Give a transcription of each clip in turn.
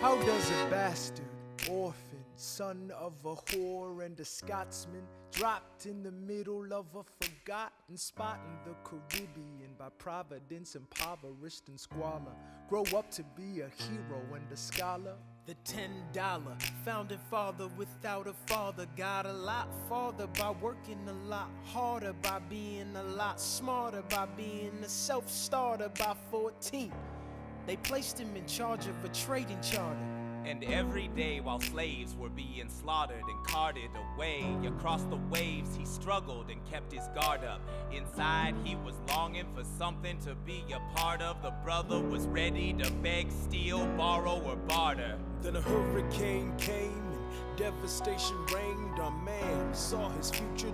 How does a bastard, orphan, son of a whore and a Scotsman, dropped in the middle of a forgotten spot in the Caribbean, by providence impoverished and squalor, grow up to be a hero and a scholar? The $10 founding father without a father got a lot farther by working a lot harder, by being a lot smarter, by being a self-starter. By 14, they placed him in charge of a trading charter. And every day while slaves were being slaughtered and carted away across the waves, he struggled and kept his guard up. Inside he was longing for something to be a part of. The brother was ready to beg, steal, borrow, or barter. Then a hurricane came and devastation reigned. Our man saw his future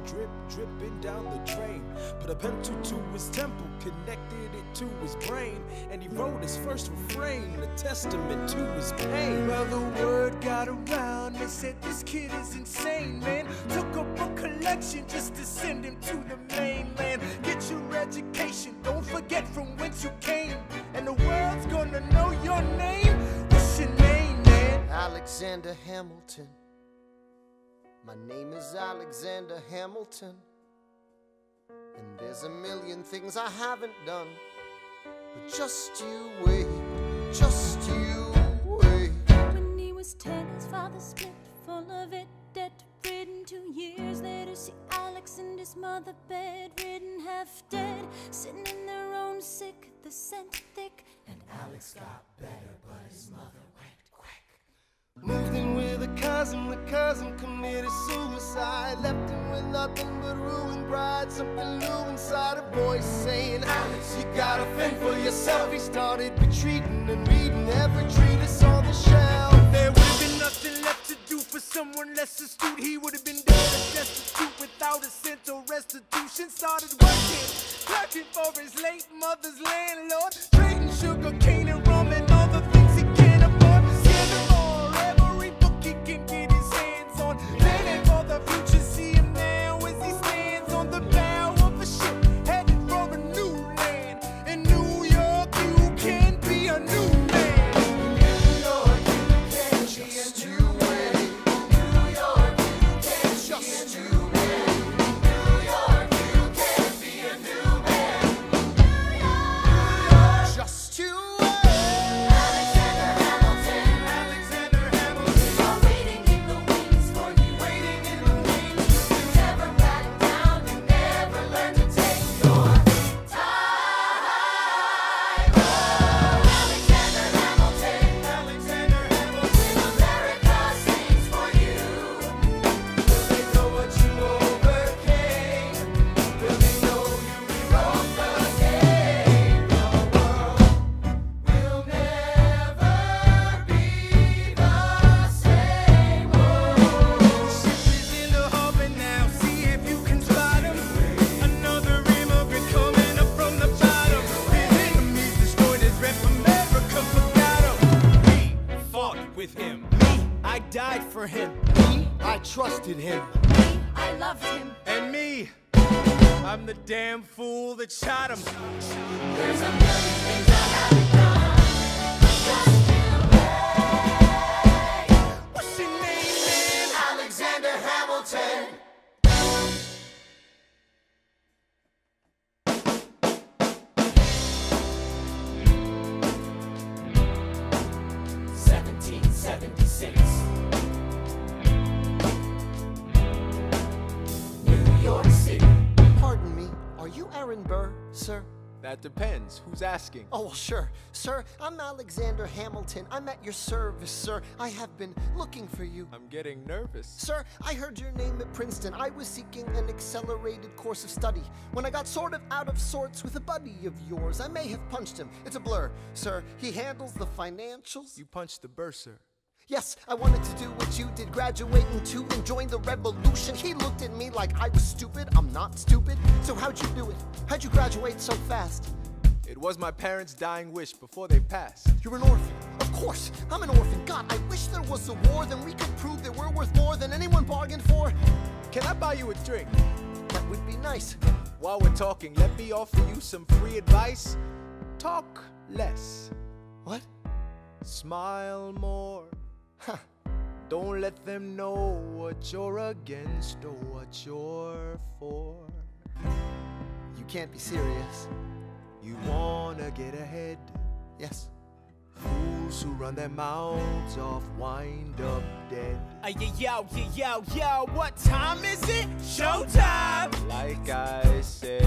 dripping down the drain. Put a pencil to his temple, connected it to his brain, and he wrote his first refrain, a testament to his pain. Well, the word got around, they said this kid is insane, man. Took up a collection just to send him to the mainland. Get your education, don't forget from whence you came, and the world's gonna know your name. What's your name, man? Alexander Hamilton. My name is Alexander Hamilton, and there's a million things I haven't done, but just you wait, just you wait. When he was 10, his father split, full of it, debt-ridden. 2 years later, see Alex and his mother bedridden, half dead, sitting in their own sick, the scent thick. And Alex got better, but his mother went quick. Moved in with a cousin, the cousin committed suicide. Left him with nothing but ruined pride. Something new inside, a voice saying, Alex, you gotta fend for yourself. He started retreating and reading every treatise on the shelf. There would have been nothing left to do for someone less astute. He would have been dead or destitute without a cent or restitution. Started working for his late mother's landlord, trading sugar cane and rum and all the things he can't afford. Scamming for every book he can get his hands on. Planning for the future, see him now as he stands on the bow of a ship, headed for a new land. In New York, you can be a new man. In New York, you can just you wait. New York, you can just you wait. New York, you can be a new man. New York, just you wait. With him, I died for him. I trusted him. I loved him. And me, I'm the damn fool that shot him. There's a million things I haven't done. Just you wait. What's your name, man? Alexander Hamilton. New York City. Pardon me, are you Aaron Burr, sir? That depends. Who's asking? Oh, well, sure. Sir, I'm Alexander Hamilton. I'm at your service, sir. I have been looking for you. I'm getting nervous. Sir, I heard your name at Princeton. I was seeking an accelerated course of study. When I got sort of out of sorts with a buddy of yours, I may have punched him. It's a blur, sir. He handles the financials. You punched the bursar. Yes, I wanted to do what you did, graduate into and join the revolution. He looked at me like I was stupid. I'm not stupid. So how'd you do it? How'd you graduate so fast? It was my parents' dying wish before they passed. You're an orphan. Of course, I'm an orphan. God, I wish there was a war, then we could prove that we're worth more than anyone bargained for. Can I buy you a drink? That would be nice. While we're talking, let me offer you some free advice. Talk less. What? Smile more. Don't let them know what you're against or what you're for. You can't be serious. You wanna get ahead. Yes. Fools who run their mouths off wind up dead. Yo, what time is it? Showtime! Like I said.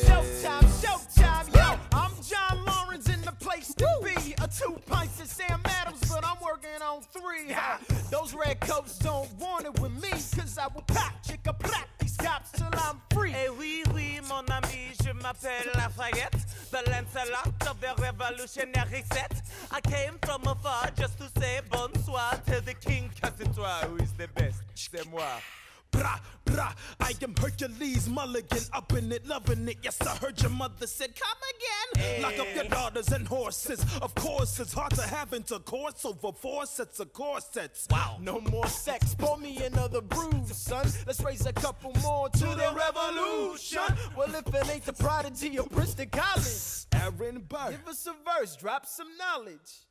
Showtime, yo! I'm John Lawrence in the place to be. A 2 pints of Sam Adams, but I'm working on 3. Ha. Those red coats don't want it with me, cause I will pop, chicka plop these cops till I'm free. Eh oui, mon ami, je m'appelle Lafayette, the Lancelot of the revolutionary set. I came from afar just to say bonsoir to the king, cause it's who is the best, c'est moi. Brah, brah, I am Hercules Mulligan, up in it, loving it. Yes, I heard your mother said, come again. Lock up your daughters and horses. Of course, it's hard to have intercourse over 4 sets of corsets. Wow. No more sex, pour me another brew, son. Let's raise a couple more to the revolution. Well, if it ain't the prodigy of Princeton College, Aaron Burr, give us a verse, drop some knowledge.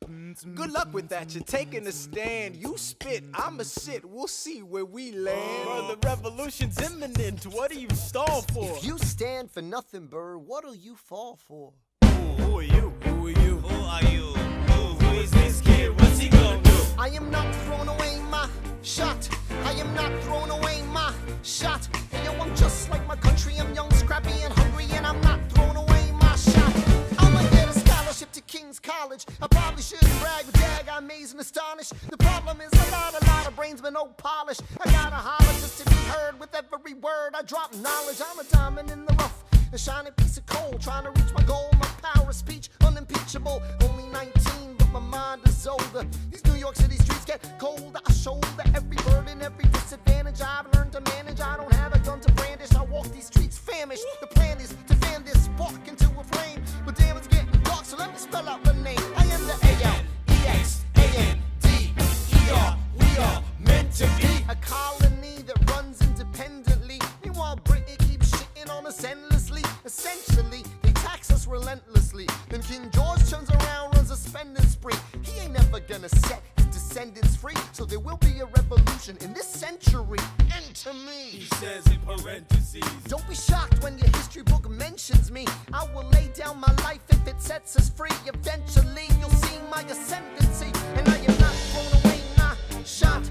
good luck with that, you're taking a stand. You spit, I'ma sit, we'll see where we land. Bro, the revolution's imminent, what do you stall for? If you stand for nothing, Burr, what'll you fall for? Who are you? Who are you? Who are you? Who is this kid? What's he gonna do? I am not throwing away my shot. I am not throwing away my shot. And yo, I'm just like my country. I'm young, scrappy, and hungry, and I'm not throwing away my shot. I'ma get a scholarship to King's College. I probably shouldn't brag, but dag, I'm amazed and astonished. The problem is a lot of brains, but no polish. I gotta holler just to be heard with every word. I drop knowledge. I'm a diamond in the rough, a shining piece of coal, trying to reach my goal. My power of speech, unimpeachable. Only 19, but my mind is older. These New York City streets get colder. I shoulder every burden, every disadvantage I've learned to manage. I don't have a gun to brandish. I walk these streets famished. The plan is to fan this spark into a flame. But damn, it's getting dark, so let me spell out the name. I am the A-L-E-X-A-N-D-E-R. We are meant to be a colony that runs independently. Meanwhile, Britain keeps shitting on us endlessly. Essentially, they tax us relentlessly. Then King George turns around, runs a spending spree. He ain't never gonna set his descendants free. So there will be a revolution in this century. Enter me. He says in parentheses. Don't be shocked when your history book mentions me. I will lay down my life if it sets us free. Eventually, you'll see my ascendancy. And I am not throwing away my shot.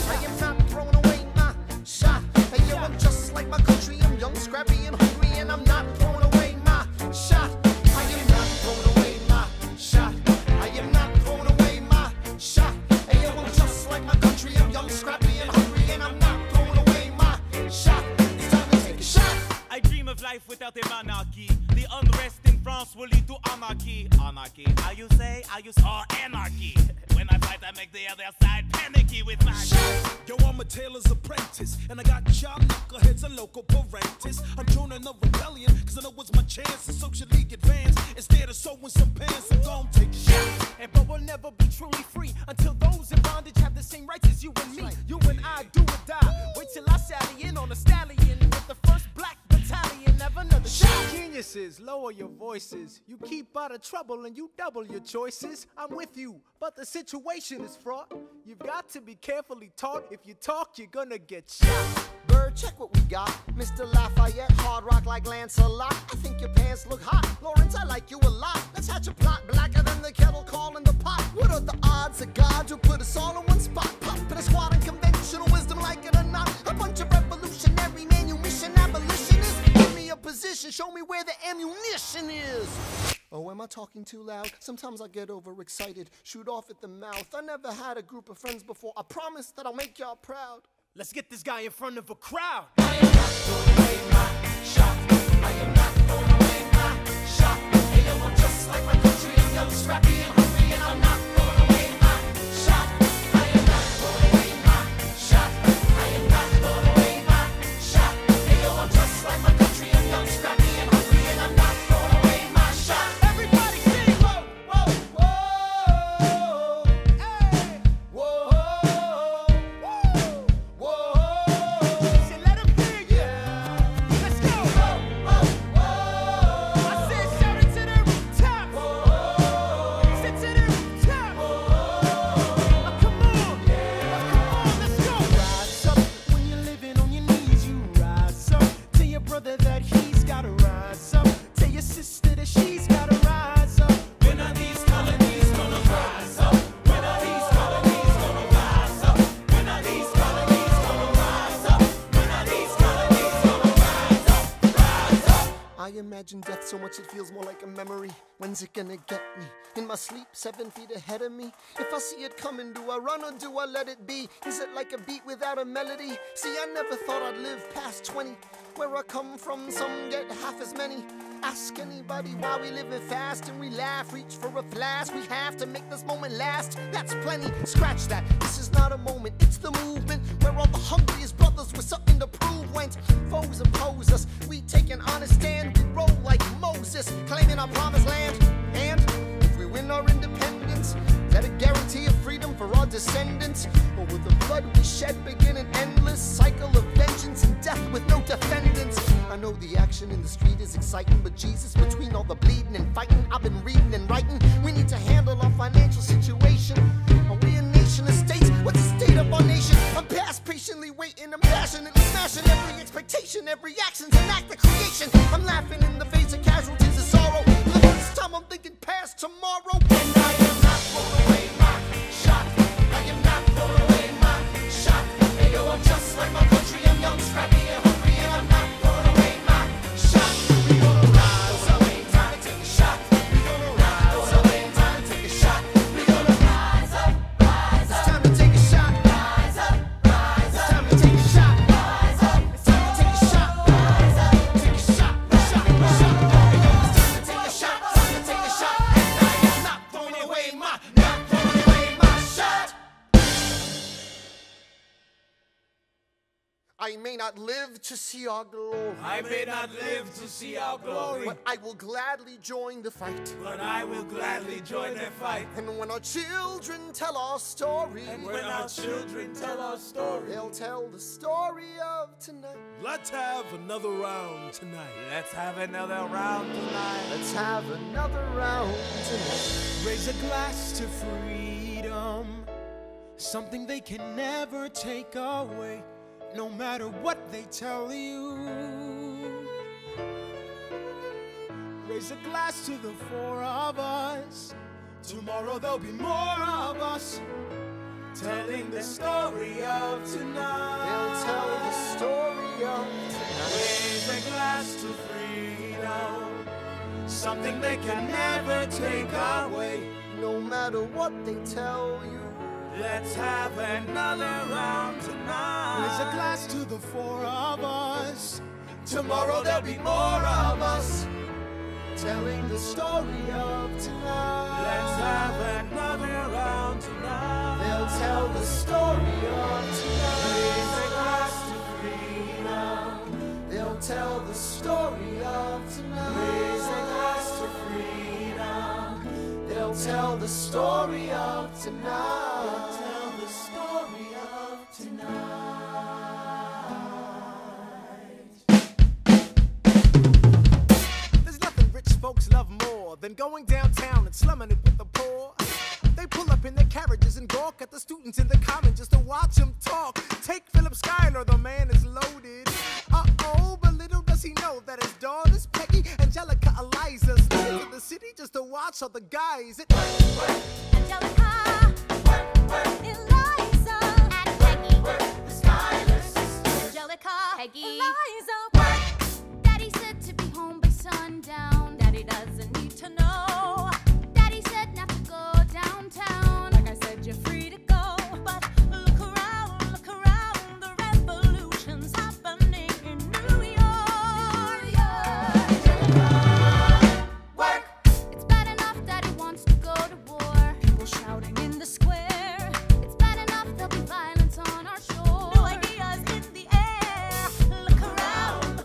I am not throwing away my shot. And yo, I'm just like my country. I'm young, scrappy, and hungry, and I'm not throwing away my shot. I am not throwing away my shot. I am not throwing away my shot. And yo, I'm just like my country. I'm young, scrappy, and hungry, and I'm not throwing away my shot. It's time to take a shot. I dream of life without a monarchy. The unrest in France will lead to anarchy. Anarchy, how you say? Or anarchy. When I fight, I make the other side panicky with my shot. Yo, I'm a tailor's apprentice, and I got job knuckleheads and local parentis. I'm joining the rebellion, cause I know it's my chance to socially advance. Instead of sewing some pants, I'm gon' take a shot. But we'll never be truly free until those in bondage have the same rights as you and me. You and I do or die. Wait till I sally in on a stallion with the first black battalion. Have another shot. Geniuses, lower your voices. You keep out of trouble and you double your choices. I'm with you, but the situation is fraught. You've got to be carefully taught. If you talk, you're gonna get shot. Bird, check what we got. Mr. Lafayette, hard rock like Lancelot. I think your pants look hot. Lawrence, I like you a lot. Let's hatch a plot blacker than the kettle calling the pot. What are the odds that God will put us all in one spot? Pop in a squad in conventional wisdom, like it or not. A bunch of revolutionary manumission abolitionists. Give me a position, show me where the ammunition is. Oh, am I talking too loud? Sometimes I get overexcited, shoot off at the mouth. I never had a group of friends before. I promise that I'll make y'all proud. Let's get this guy in front of a crowd. I am not throwing away my shot. I am not throwing away my shot. Hey, yo, I'm just like my country. I'm young, scrappy, and hungry, and I'm not throwing away my shot. I am not throwing away my shot. I am not throwing away my shot. Hey, yo, I'm just like my country. I'm young, scrappy, and hungry, and I'm not throwing away my shot. Everybody sing, whoa, whoa, whoa, hey, whoa, whoa. Say, let 'em hear you. Let's go. I said, shout it to the rooftop. Sit to the rooftop. imagine death so much it feels more like a memory. When's it gonna get me? In my sleep, 7 feet ahead of me. If I see it coming, do I run or do I let it be? Is it like a beat without a melody? See, I never thought I'd live past 20. Where I come from, some get half as many. Ask anybody why we living fast and we laugh, reach for a flash. We have to make this moment last. That's plenty, scratch that. This is not a moment, it's the movement. Where all the hungriest brothers with something to prove went. Foes oppose us, we take an honest stand. We roll like Moses, claiming our promised land. And if we win our independence, is that a guarantee of freedom for our descendants? Or will the blood we shed begin an endless cycle of vengeance and death with no defendants? I know the action in the street is exciting, but Jesus, between all the bleeding and fighting, I've been reading and writing. We need to handle our financial situation. Are we a nation of states? What's the state of our nation? I'm past patiently waiting, I'm passionately smashing every expectation, every action's an act of creation. I'm laughing in the face of casualties of sorrow. For the first time I'm thinking past tomorrow. And I am not throwing away my shot. I am not throwing away my shot. Hey yo, I'm just like my country, I'm young, scrappy, and hungry, and I'm not throwing away my shot. We gonna rise up, ain't time to take a shot. We gonna rise up, ain't time to take a shot. We gonna rise up, rise up. It's time to take a shot. Rise up, rise up. It's time to take a shot. Rise up. It's time to take a shot. Rise up. Take a shot, shot, shot. Hey yo, it's time to take a shot. Time to take a shot. And I am not throwing away my shot. I may not live to see our glory. I may not live to see our glory, But I will gladly join the fight. but I will gladly join the fight. And when our children tell our story, And when our children tell our story, they'll tell the story of tonight. let's have another round tonight. Let's have another round tonight. Let's have another round tonight. Raise a glass to freedom, something they can never take away, no matter what they tell you. Raise a glass to the four of us. Tomorrow there'll be more of us, telling the story of tonight. They'll tell the story of tonight. Raise a glass to freedom, something they can never take away. No matter what they tell you. Let's have another round tonight. Raise a glass to the four of us. Tomorrow there'll be more of us, Telling the story of tonight. let's have another round tonight. They'll tell the story of Raise a tonight. glass to freedom. They'll tell the story of tonight. Raise a glass to freedom. They'll tell the story of tonight. Tell the story of tonight. There's nothing rich folks love more than going downtown and slumming it with the poor. They pull up in their carriages and gawk at the students in the common just to watch them talk. Take Philip Schuyler, the man is loaded. Uh-oh, but little does he know that his daughters, Peggy, Angelica, Eliza, stay in the city just to watch all the guys. Angelica, Eliza, and Peggy, the Schuyler Sisters. Angelica, Peggy, Eliza, work. Daddy said to be home by sundown. Daddy doesn't need to know. Daddy said not to go downtown. Like I said, you're free to go, but look around, the revolution's happening in New York. Work. It's bad enough that he wants to go to war. People shouting in the square. It's bad enough there'll be violence on our shore. No ideas in the air. Look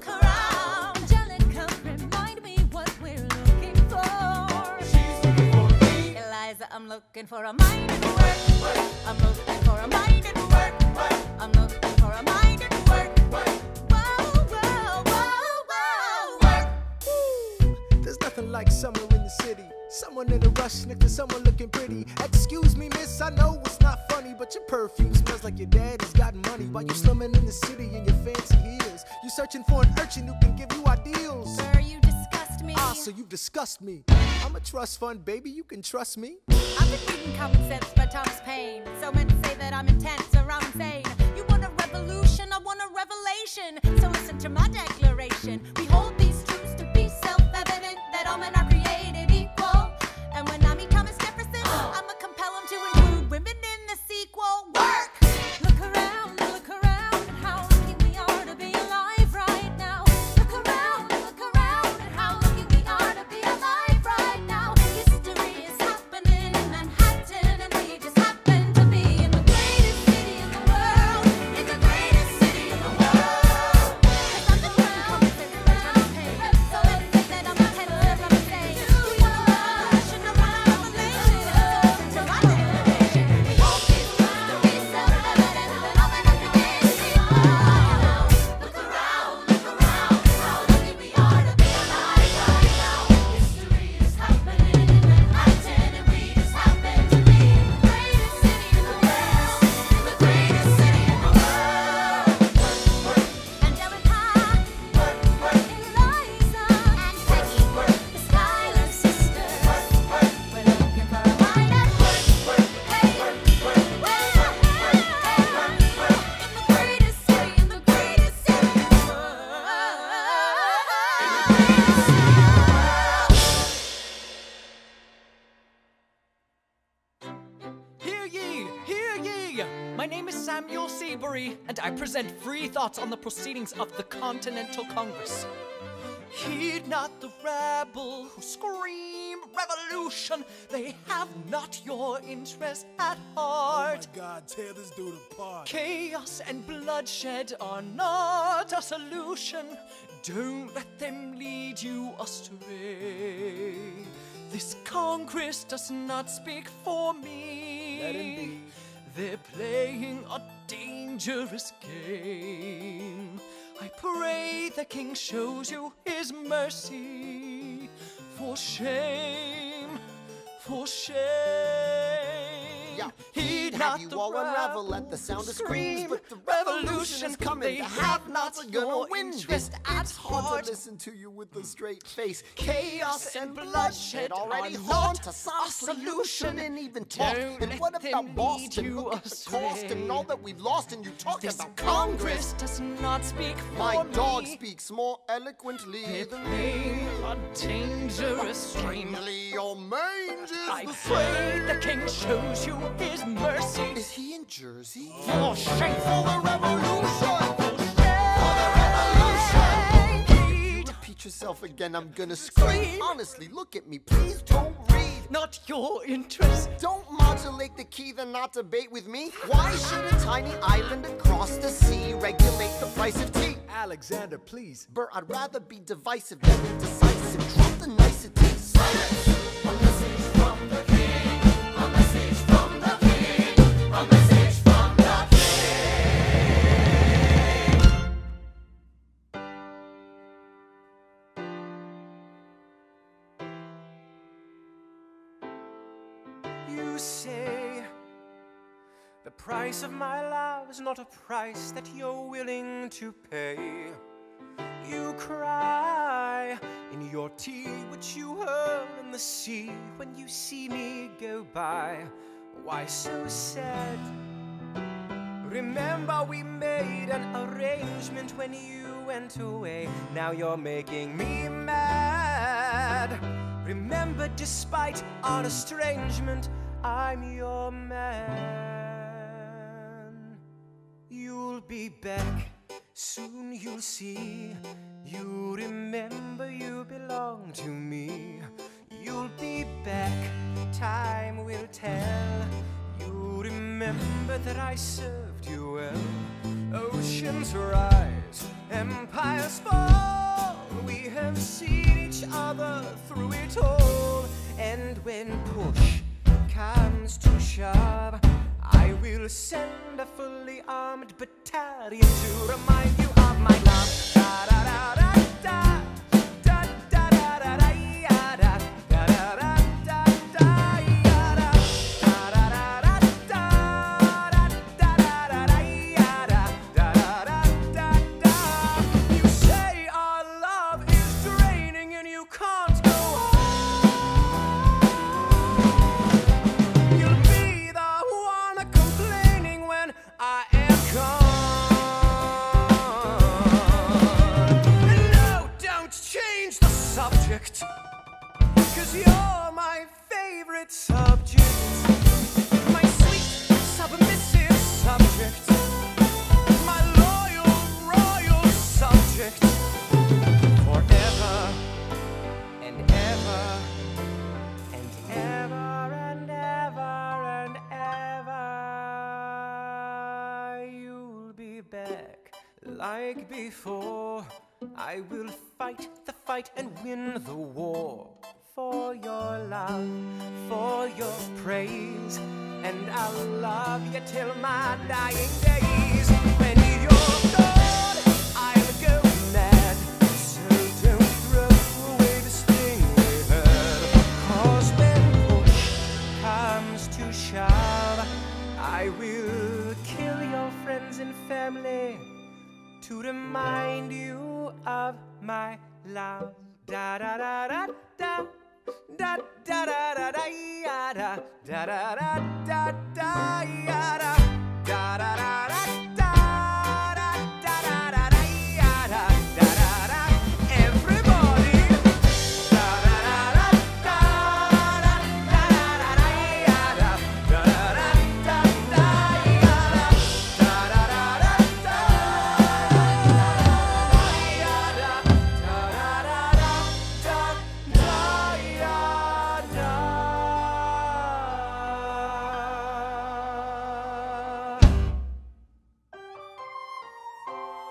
around, Angelica, remind me what we're looking for. She's looking for me. Eliza, I'm looking for a mind and work. I'm looking for a mind and work. I'm looking for a mind and work. Whoa, whoa, whoa, whoa, work. There's nothing like somewhere in the city. Someone in a rush next to someone looking pretty. Excuse me, miss, I know it's not funny, but your perfume smells like your daddy's got money. While you slumming in the city in your fancy heels, you searching for an urchin who can give you ideals. Burr, you disgust me. Ah, so you've discussed me. I'm a trust fund, baby, you can trust me. I've been reading Common Sense by Thomas Paine. So men say that I'm intense or I'm insane. You want a revolution, I want a revelation. So listen to my declaration. We hold these truths to be so Missouri, and I present free thoughts on the proceedings of the Continental Congress. Heed not the rabble who scream revolution. They have not your interest at heart. Oh my God, tear this dude apart. Chaos and bloodshed are not a solution. Don't let them lead you astray. This Congress does not speak for me. Let him be. They're playing a dangerous game. I pray the king shows you his mercy. For shame, for shame. Yeah. Heed Have not you the all unravel rabble at the sound of scream, screams, but the revolution is coming. They The have not have-nots are your gonna win. interest at It's hard heart. to listen to you with a straight face. Chaos and bloodshed already are haunt not us. a Honestly, you solution. shouldn't even talk. Don't And what let about them Boston? lead you Look at the cost astray. and all that we've lost, and you talk This about Congress does not speak for My me. dog speaks more eloquently They're than playing a dangerous game. Strangely, your mange is I the pray the king shows you his mercy. Is he in Jersey? For shame, For the revolution! Heed Repeat yourself again, I'm gonna scream. Honestly, look at me, please don't read. not your interest. Don't modulate the key, then not debate with me. Why should a tiny island across the sea regulate the price of tea? Alexander, please. Burr, I'd rather be divisive than indecisive. Drop the niceties. A message from the king. A message from the king. A message from the king. You say the price of my love is not a price that you're willing to pay. You cry in your tea, which you hurl in the sea when you see me go by. Why so sad? Remember we made an arrangement when you went away. Now you're making me mad. Remember, despite our estrangement, I'm your man. You'll be back, soon you'll see. You remember you belong to me. You'll be back, time will tell. You remember that I served you well. Oceans rise, empires fall. We have seen each other through it all. And when push comes to shove, I will send a fully armed battalion to remind you of my love. Da da da da da. Da da da da da ya da. Da da da da da ya da. Da da da da da. Da da da da ya da. Da da da da da. You say our love is draining and you can't go on. You'll be the one complaining when I am gone. And no, don't change the subject, 'cause you're my favorite subject. My sweet, submissive subject. My loyal, royal subject. Forever and ever and ever and ever and ever. You'll be back like before. I will fight the fight and win the war. For your love, for your praise. And I'll love you till my dying days. When you're gone, I'll go mad. So don't throw away this thing we had. 'Cause when push comes to shove, I will kill your friends and family to remind you of my love. Da da da da da. Da da da da da ya da. Da da da da da ya da. Da da da da da. Da da da da da ya da. Da da da. Everybody. Da da da da da. Da da da da ya da. Da da da da da ya da. Da da da da.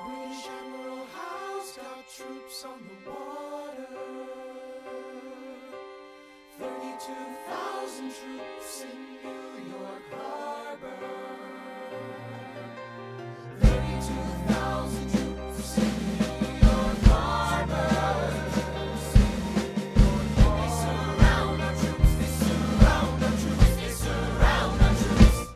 British Admiral Howe's got troops on the water. 32,000 troops in New York Harbor. 32,000 troops in New York Harbor. They surround our troops, they surround our troops, they surround our troops.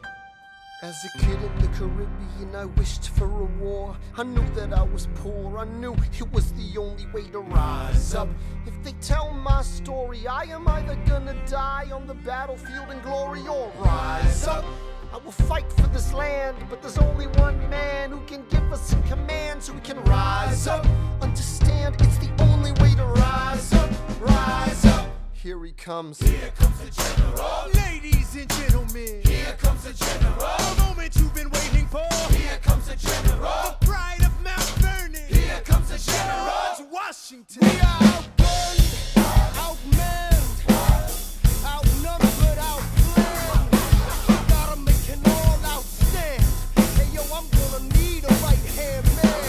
As a kid in the Caribbean, I wished for a war. I knew that I was poor, I knew it was the only way to rise up. If they tell my story, I am either gonna die on the battlefield in glory or rise up. I will fight for this land, but there's only one man who can give us a command so we can rise up. Understand, it's the only way to rise up, rise up. Here he comes. Here comes the general. Ladies and gentlemen, Here comes the general. the moment you've been waiting for. Here comes the general. The pride of Mount Vernon. Here comes the general. George Washington. We are outgunned, outmanned, outnumbered, outplanned. You gotta make an all-out stand. Hey yo, I'm gonna need a right-hand man.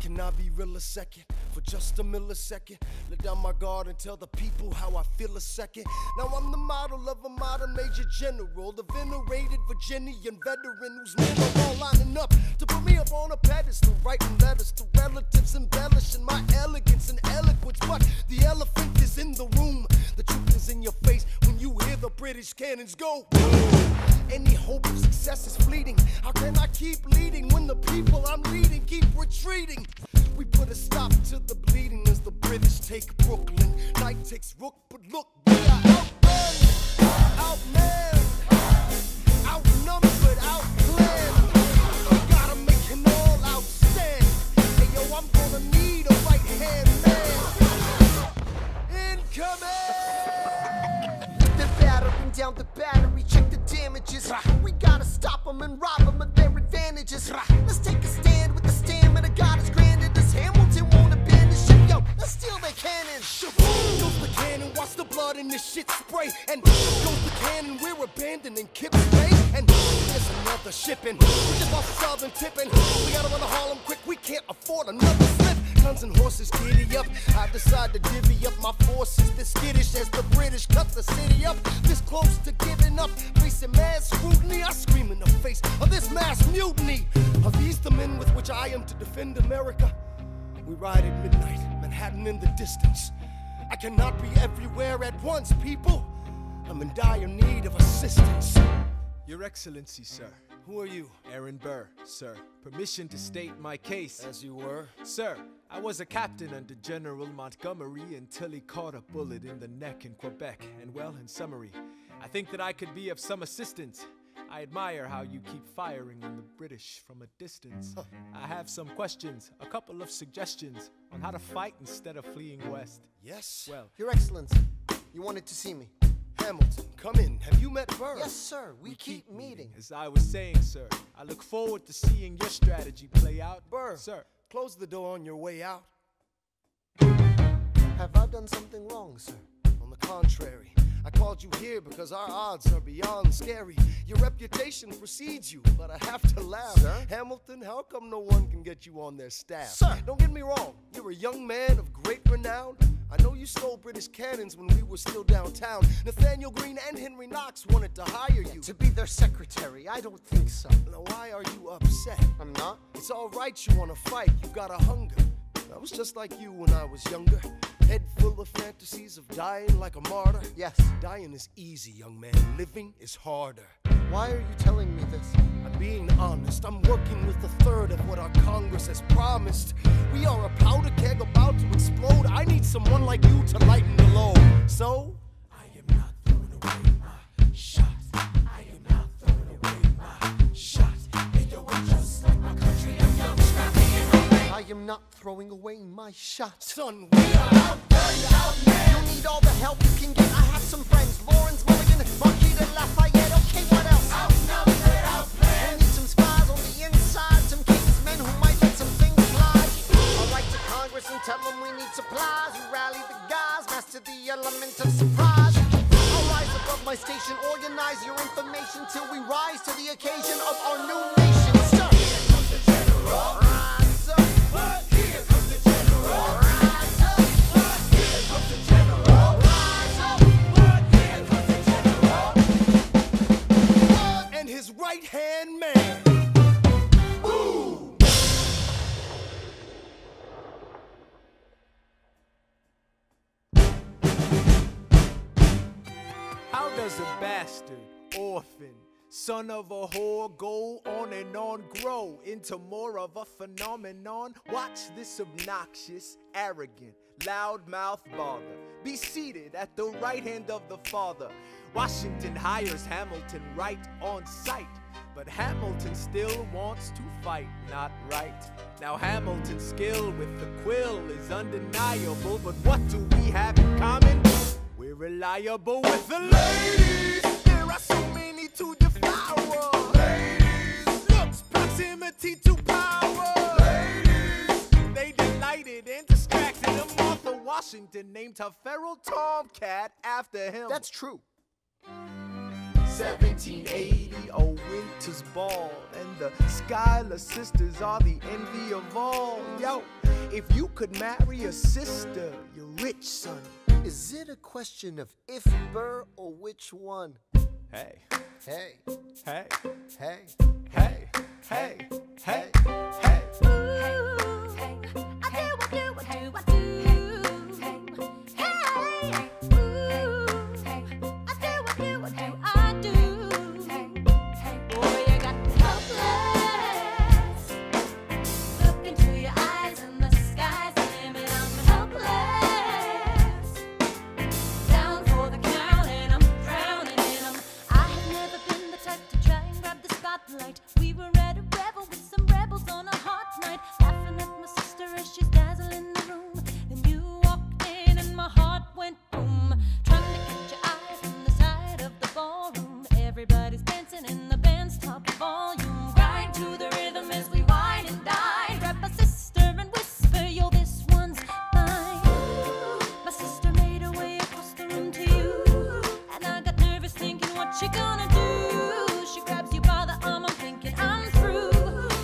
Can I be real a second? For just a millisecond, let down my guard and tell the people how I feel a second. Now I'm the model of a modern major general, the venerated Virginian veteran whose men are all lining up to put me up on a pedestal, writing letters to relatives, embellishing my elegance and eloquence. But the elephant is in the room, the truth is in your face when you hear the British cannons go boom. Any hope of success is fleeting. How can I keep leading when the people I'm leading keep retreating? We put a stop to the bleeding as the British take Brooklyn. Night takes Rook, but look, we are outgunned, outmanned, outnumbered, outplanned. We gotta make an all-out stand. Hey yo, I'm gonna need a right-hand man. Incoming! They're battering down the battery, check the damages. We gotta stop them and rob them of their advantages. Let's take a stand with the stamina God has granted us. Hamilton won't abandon ship, yo, let's steal their cannon. Goes the cannon, watch the blood in this shit spray. And goes the cannon, we're abandoning Kip's Bay. And there's another shipping, we just off southern tipping. We gotta run to Harlem quick, we can't afford another slip. Guns and horses giddy up, I decide to divvy up my forces. This skittish as the British cut the city up. This close to giving up, facing mad scrutiny. I scream in the face of this mass mutiny. Are these the men with which I am to defend America? We ride at midnight, Manhattan in the distance. I cannot be everywhere at once, people. I'm in dire need of assistance. Your Excellency, sir. Who are you? Aaron Burr, sir. Permission to state my case. As you were. Sir, I was a captain under General Montgomery until he caught a bullet in the neck in Quebec. And well, in summary, I think that I could be of some assistance. I admire how you keep firing on the British from a distance. I have some questions, a couple of suggestions on how to fight instead of fleeing west. Yes? Well, Your Excellency, you wanted to see me. Hamilton, come in. Have you met Burr? Yes, sir. We keep meeting. as I was saying, sir, I look forward to seeing your strategy play out. Burr, Sir, close the door on your way out. Have I done something wrong, sir? On the contrary, I called you here because our odds are beyond scary. Your reputation precedes you, but I have to laugh. Sir? Hamilton, how come no one can get you on their staff? Sir! Don't get me wrong, you're a young man of great renown. I know you stole British cannons when we were still downtown. Nathaniel Greene and Henry Knox wanted to hire you. To be their secretary, I don't think so. Now why are you upset? I'm not. It's all right you want to fight, you got a hunger. I was just like you when I was younger. Head full of fantasies of dying like a martyr. Yes. Dying is easy, young man. Living is harder. Why are you telling me this? I'm being honest. I'm working with a third of what our Congress has promised. We are a powder keg about to explode. I need someone like you to lighten the load. So, I am not throwing away my shot. I am not throwing away my shot. And yo, I'm just like my country. I'm young, scrappy, and hungry. I am not throwing away my shot. Son, we are outgunned, outmanned. You need all the help you can get. I have some friends. Lawrence, Mulligan, Marquis de Lafayette. Okay, what else? Outnumbered, outplanned. We need some spies on the inside. Some kingsmen who might let some things slide. I'll write to Congress and tell them we need supplies. You rally the guys, master the element of surprise. I'll rise above my station, organize your information till we rise to the occasion of our new nation. Sir, Here comes the general. was a bastard, orphan, son of a whore, go on and on, grow into more of a phenomenon. Watch this obnoxious, arrogant, loudmouth bother be seated at the right hand of the Father. Washington hires Hamilton right on sight, but Hamilton still wants to fight, not right. Now Hamilton's skill with the quill is undeniable, but what do we have in common? We're reliable with the ladies. There are so many to devour. Ladies. Looks, proximity to power. Ladies. They delighted and distracted him. Martha Washington named her feral tomcat after him. That's true. 1780, a winter's ball, and the Schuyler Sisters are the envy of all. Yo, if you could marry a sister, you're rich, son. Is it a question of if Burr or which one? Hey, Hey, hey, hey, hey, hey, hey, hey. We were at a revel with some rebels on a hot night, laughing at my sister as she's dazzling the room. Then you walked in and my heart went boom, trying to catch your eye from the side of the ballroom. Everybody's dancing in the band's top volume. Grind to the rhythm as we wine and dine. Grab my sister and whisper, yo, this one's mine. My sister made her way across the room to you, and I got nervous thinking, what you gonna do? She grabs you by the arm, I'm thinking I'm through.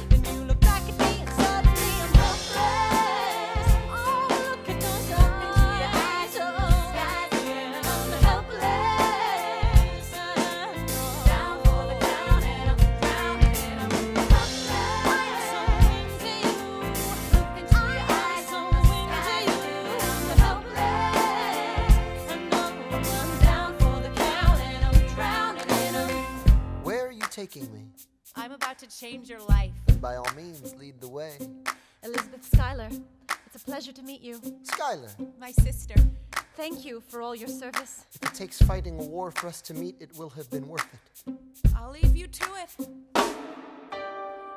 Then you look back at me and suddenly I'm helpless. Oh, look at those eyes, oh, yeah, I'm helpless. Down for the count and I'm drowning and I'm helpless. I'm so into you. Look into your eyes, so into you. I'm helpless. I know I'm down for the count and I'm drowning and I'm. where are you taking me? I'm about to change your life. And by all means, lead the way. Elizabeth Schuyler, it's a pleasure to meet you. Schuyler, My sister. Thank you for all your service. if it takes fighting a war for us to meet, it will have been worth it. I'll leave you to it.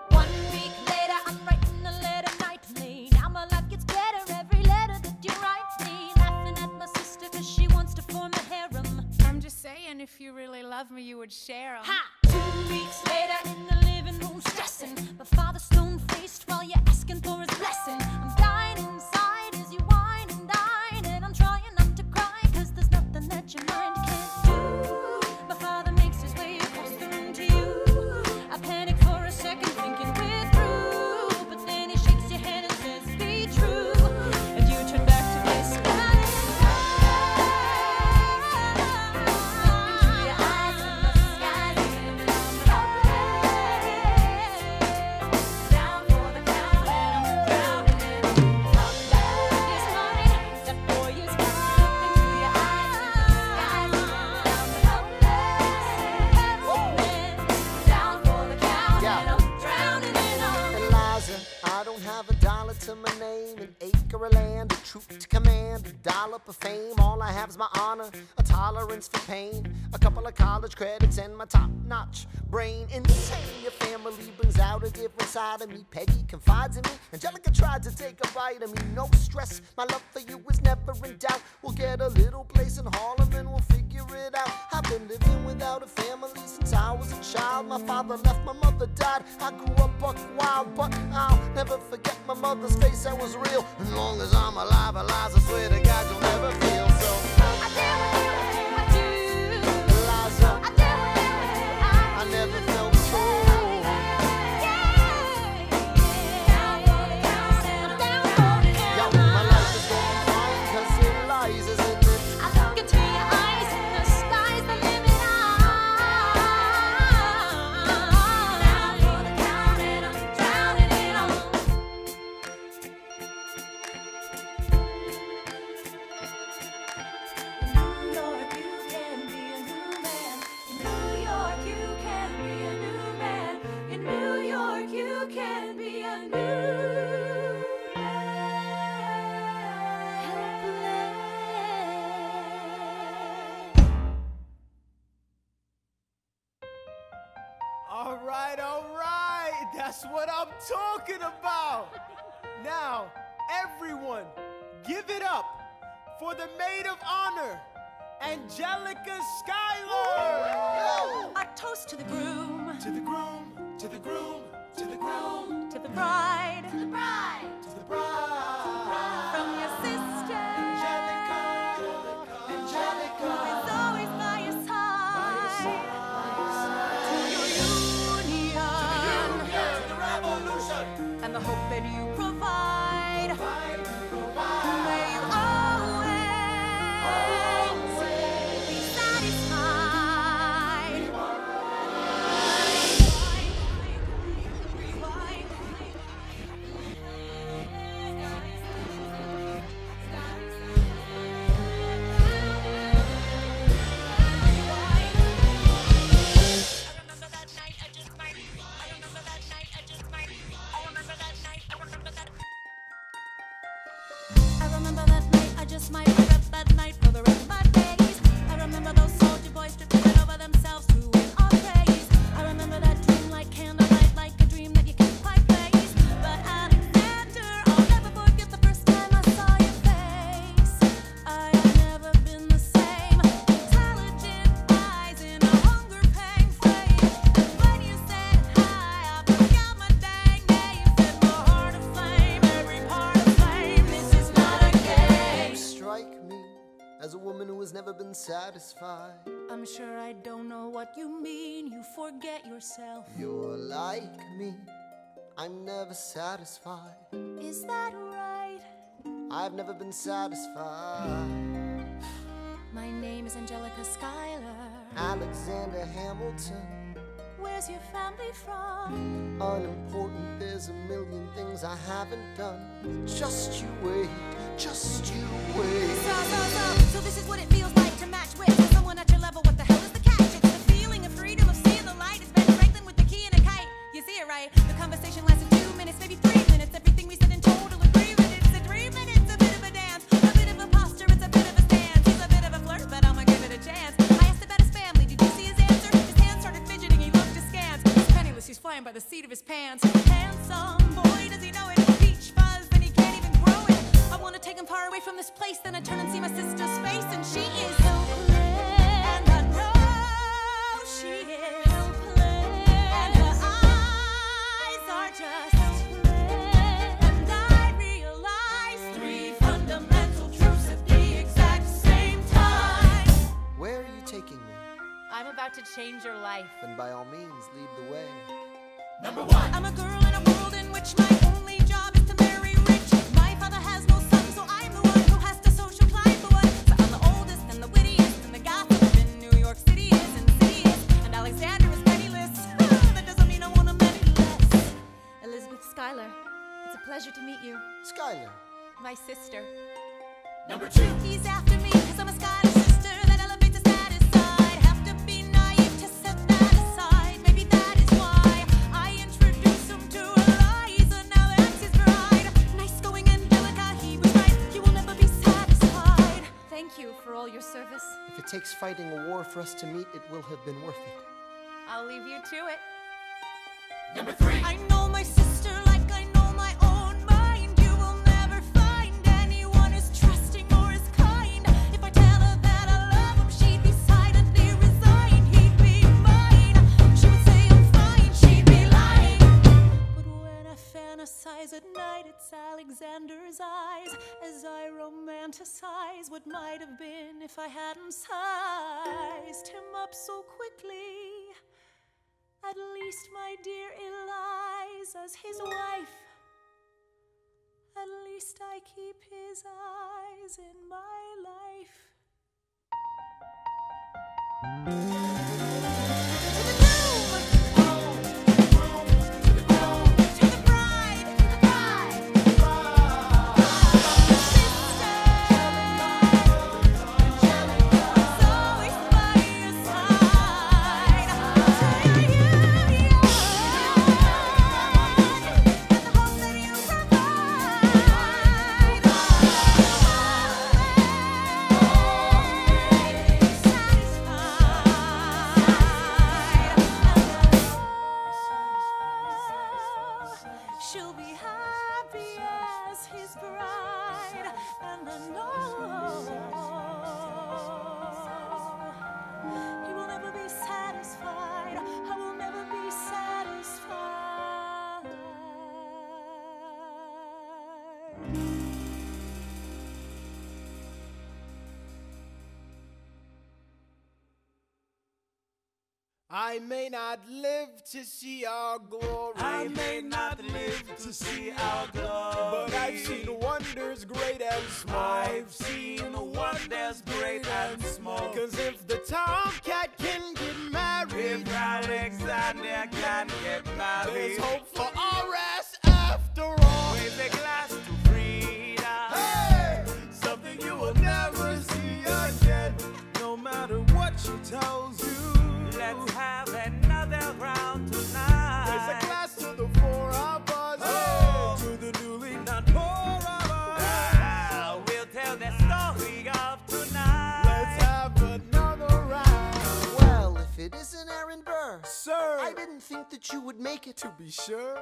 1 week later, I'm writing a letter nightly. Now my life gets better every letter that you write me. Laughing at my sister 'cause she wants to form a harem. I'm just saying, if you really love me, you would share 'em. Ha! 2 weeks later, in the living room, stressing. My father stone-faced while you're asking for his blessing. I'm dying inside as you whine and dine, and I'm trying not to cry 'cause there's nothing that your mind can't do. My father makes his way across the room to you. I panic for a second, thinking we're through, but then he shakes your hand and says, be true, and you turn back to me, smiling. Into your eyes and the skies, and I'm helpless. Down for the count and I'm drowning and I'm helpless. Yes, honey, that boy is gone. Look into your eyes and the skies, and I'm helpless. Down for the count Yeah. and I'm drowning and I'm. Eliza, I don't have a dollar to my name, an acre of land, a troop to command, a dollop of fame. All I have is my honor, a tolerance for pain, a couple of college credits, and my top-notch brain. Insane, your family brings out a different side of me. Peggy confides in me, Angelica tried to take a bite of me. No stress, my love for you is never in doubt. We'll get a little place in Harlem and we'll figure it out. I've been living without a family since I was a child. My father left, my mother died. I grew up buck wild, but I'll never forget my mother's face. That was real. As long as I'm alive, Eliza, swear to God you'll never feel so. I do, I do, Eliza, I do, I never felt so. Yo, my life is going fine 'cause Eliza's in it. I look into your eyes and the sky's the limit. Down for the count and I'm drowning in 'em. New York Everyone, give it up for the maid of honor, Angelica Schuyler! A toast to the groom, To the groom, to the groom, to the groom, to the bride, to the bride. from your sister, Angelica, Angelica. who's always by your side. To your union, To the revolution. and the hope that you provide. May you always be satisfied. I remember that night, I just might regret that night for the rest of my days. I remember those soldier boys tripping over themselves to win our praise. I remember that dream like candlelight, like a dream that you can't quite face. But Alexander, I'll never forget the first time I saw your face. I have never been the same. Intelligent eyes in a hunger pang frame. And when you said hi, I forgot my dang name. Set my heart aflame, every part of flame. This is not a game. You strike me as a woman who has never been satisfied. I'm sure I don't know what you mean. You forget yourself. You're like me, I'm never satisfied. Is that right? I've never been satisfied. My name is Angelica Schuyler. Alexander Hamilton, Where's your family from? unimportant, there's a million things I haven't done. Just you wait, just you wait. So this is what it feels like to match with someone at your level. What the hell is the catch? It's the feeling of freedom, of seeing the light. It's Ben Franklin with the key and a kite. You see it right? The conversation lasted 2 minutes, maybe 3 minutes. Everything we said in total agreement. It's a dream and it's a bit of a dance, a bit of a posture, it's a bit of a stance. He's a bit of a flirt, but I'ma give it a chance. I asked about his family. Did you see his answer? His hands started fidgeting. He looked askance. He's penniless. He's flying by the seat of his pants. Handsome boy, does he know it? Peach fuzz, and he can't even grow it. I wanna take him far away from this place. Then I turn and see my sister's face, and she is helpless. And I know she is helpless. And her eyes are just helpless. And I realize 3 fundamental truths at the exact same time. Where are you taking me? I'm about to change your life. Then by all means, lead the way. I'm a girl in a world in which my only job is to marry rich. My father has no son, so I'm the one who has to social climb the one. So I'm the oldest and the wittiest and the gossip in New York City is insidious. And Alexander is penniless. That doesn't mean I want him any less. Elizabeth Schuyler, it's a pleasure to meet you. Schuyler, My sister. He's after me because I'm a Schuyler sister that elevates the status side. Have to be naive to set that aside. Maybe that is why I introduced him to Eliza. Now that's his bride. Nice going, Angelica. He was right. You will never be satisfied. Thank you for all your service. if it takes fighting a war for us to meet, it will have been worth it. I'll leave you to it. I know my sister like I know my own mind. You will never find anyone as trusting or as kind. If I tell her that I love him, she'd be silently resigned. He'd be mine. She would say I'm fine. She'd be lying. But when I fantasize at night, it's Alexander's eyes as I romanticize what might have been if I hadn't sized him up so quickly. At least, my dear Eliza's his wife. At least I keep his eyes in my life. To the groom! To the bride! To the bride! Sister! Angelica's always by your side. To your union! And the hope that you provide. Satisfied. I may not live to see our glory. I may not live to see our glory, but I've seen wonders great and small. I've seen wonders great and small. Cause if the tomcat can get married, If Alexander can get married, there's hope for our ass after all. Raise a glass to freedom. Hey! Something you will never see again, no matter what she tells you. Let's have another round tonight. Raise a glass to the four of us. Oh, to the newly not poor of us. We'll tell the story of tonight. Let's have another round. Well, if it isn't Aaron Burr, Sir, I didn't think that you would make it. to be sure,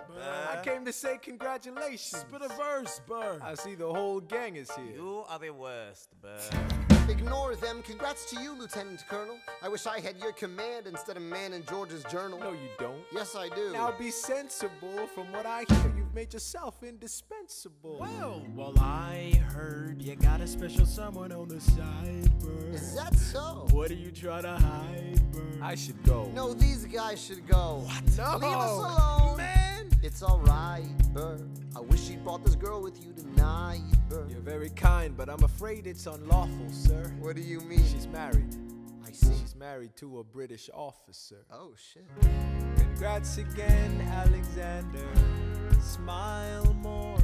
I came to say congratulations. Spit a verse, Burr. I see the whole gang is here. You are the worst, Burr. Ignore them. Congrats to you, Lieutenant Colonel. I wish I had your command instead of man in George's journal. No, you don't. Yes, I do. Now be sensible. From what I hear, you've made yourself indispensable. Well, I heard you got a special someone on the side, Burr. Is that so? What are you trying to hide, Burr? I should go. No, these guys should go. No. Leave us alone. Man. It's alright, Burr. I wish you brought this girl with you tonight, Burr. You're very kind, but I'm afraid it's unlawful, sir. What do you mean? She's married. I see. She's married to a British officer. Oh, shit. Congrats again, Alexander. Smile more.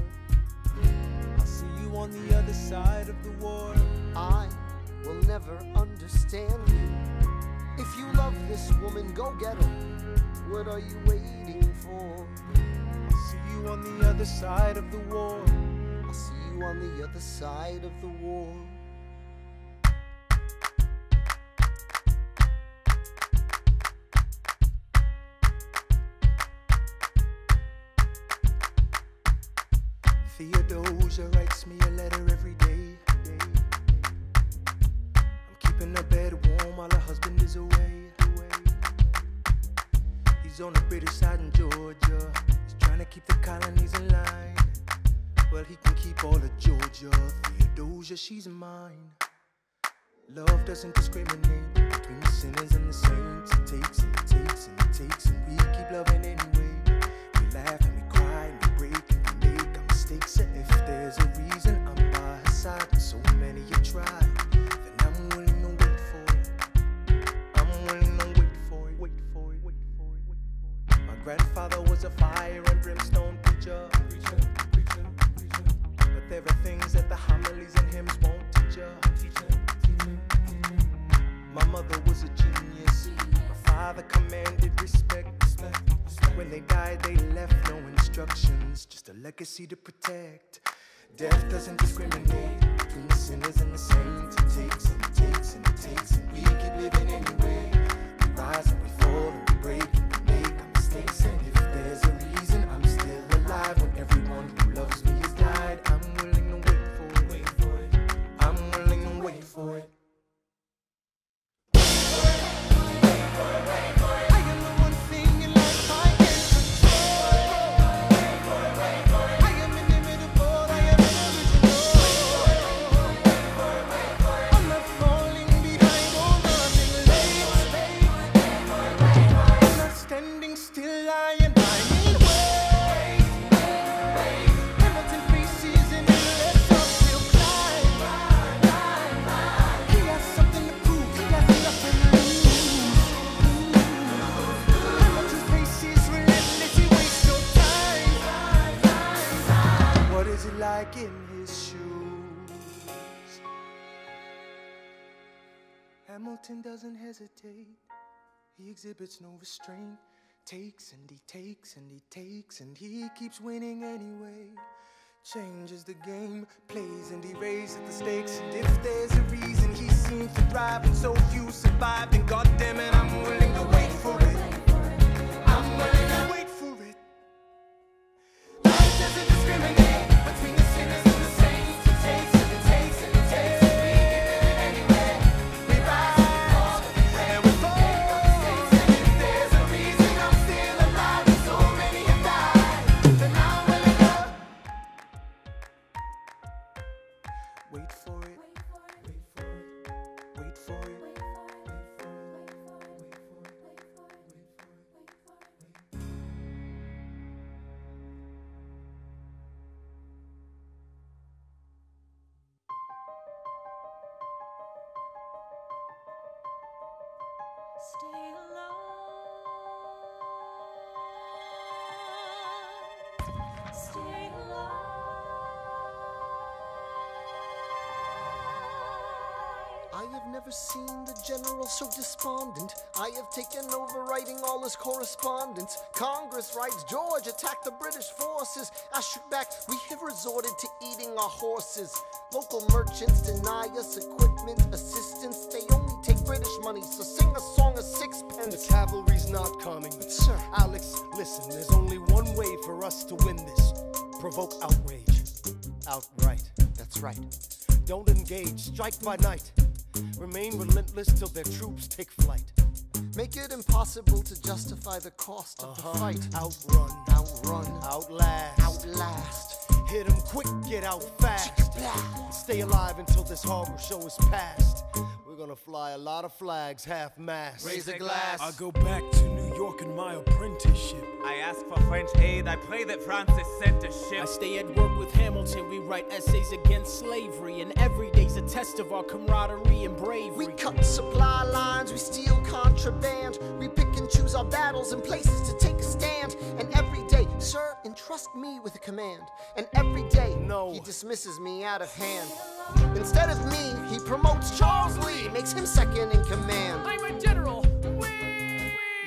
I'll see you on the other side of the war. I will never understand you. If you love this woman, go get her. What are you waiting for? I'll see you on the other side of the war. I'll see you on the other side of the war. Theodosia writes me a letter every day. I'm keeping her bed warm while her husband is away. He's on the British side in Georgia. He's trying to keep the colonies in line. Well, he can keep all of Georgia. Theodosia, she's mine. Love doesn't discriminate between the sinners and the saints. It takes and it takes and it takes, and we keep loving anyway. We laugh and we cry and we break and we make our mistakes. And if there's a reason I'm by her side, and so many have tried, then I'm willing to wait for it. I'm willing to wait for it, wait for it, wait for it, wait for it. My grandfather was a fire and brimstone preacher. But there are things that the homilies and hymns won't teach ya. My mother was a genius. My father commanded respect. When they died, they left no instructions, just a legacy to protect. Death doesn't discriminate between the sinners and the saints. It takes and it takes and it takes, and we keep living anyway. We rise and we fall and we break and we make our mistakes. And if there's a reason I'm still alive when everyone who loves me has died, I'm willing to wait for it. Wait for it. I'm willing to wait for it. Like in his shoes. Hamilton doesn't hesitate. He exhibits no restraint. Takes and he takes and he takes, and he keeps winning anyway. Changes the game, plays and he raises the stakes. And if there's a reason he seems to thrive and so few survive, then goddammit, I'm willing to wait for it. I'm willing to wait for it. Life doesn't discriminate between the sinners and the saints. It takes and it takes and it takes, and we give it anyway. We rise and we fall. And if there's a reason I'm still alive and so many have died, then I'm willing to wait for it. Wait for it. Wait for it. Wait for it. Wait for it. Stay alive. Stay alive. I have never seen the general so despondent. I have taken over writing all his correspondence. Congress writes, George attacked the British forces. I shoot back, we have resorted to eating our horses. Local merchants deny us equipment, assistance. They only take British money, so sing a song of sixpence. The cavalry's not coming. But sir, Alex, listen, there's only one way for us to win this. Provoke outrage. Outright. that's right. Don't engage, strike by night. Remain relentless till their troops take flight. Make it impossible to justify the cost of the fight. Outrun, Outrun, outlast, outlast. Hit 'em quick, get out fast. Stay alive until this horrible show is past. We're gonna fly a lot of flags, half-mast. Raise a glass. I go back to New York in my apprenticeship. I ask for French aid, I pray that Francis sent a ship. I stay at work with Hamilton, we write essays against slavery, and every day's a test of our camaraderie and bravery. We cut supply lines, we steal contraband. We pick and choose our battles and places to take a stand. And every day, sir, entrust me with a command. And every day, No. he dismisses me out of hand. Instead of me, he promotes Charles Lee, makes him second in command. I'm a general.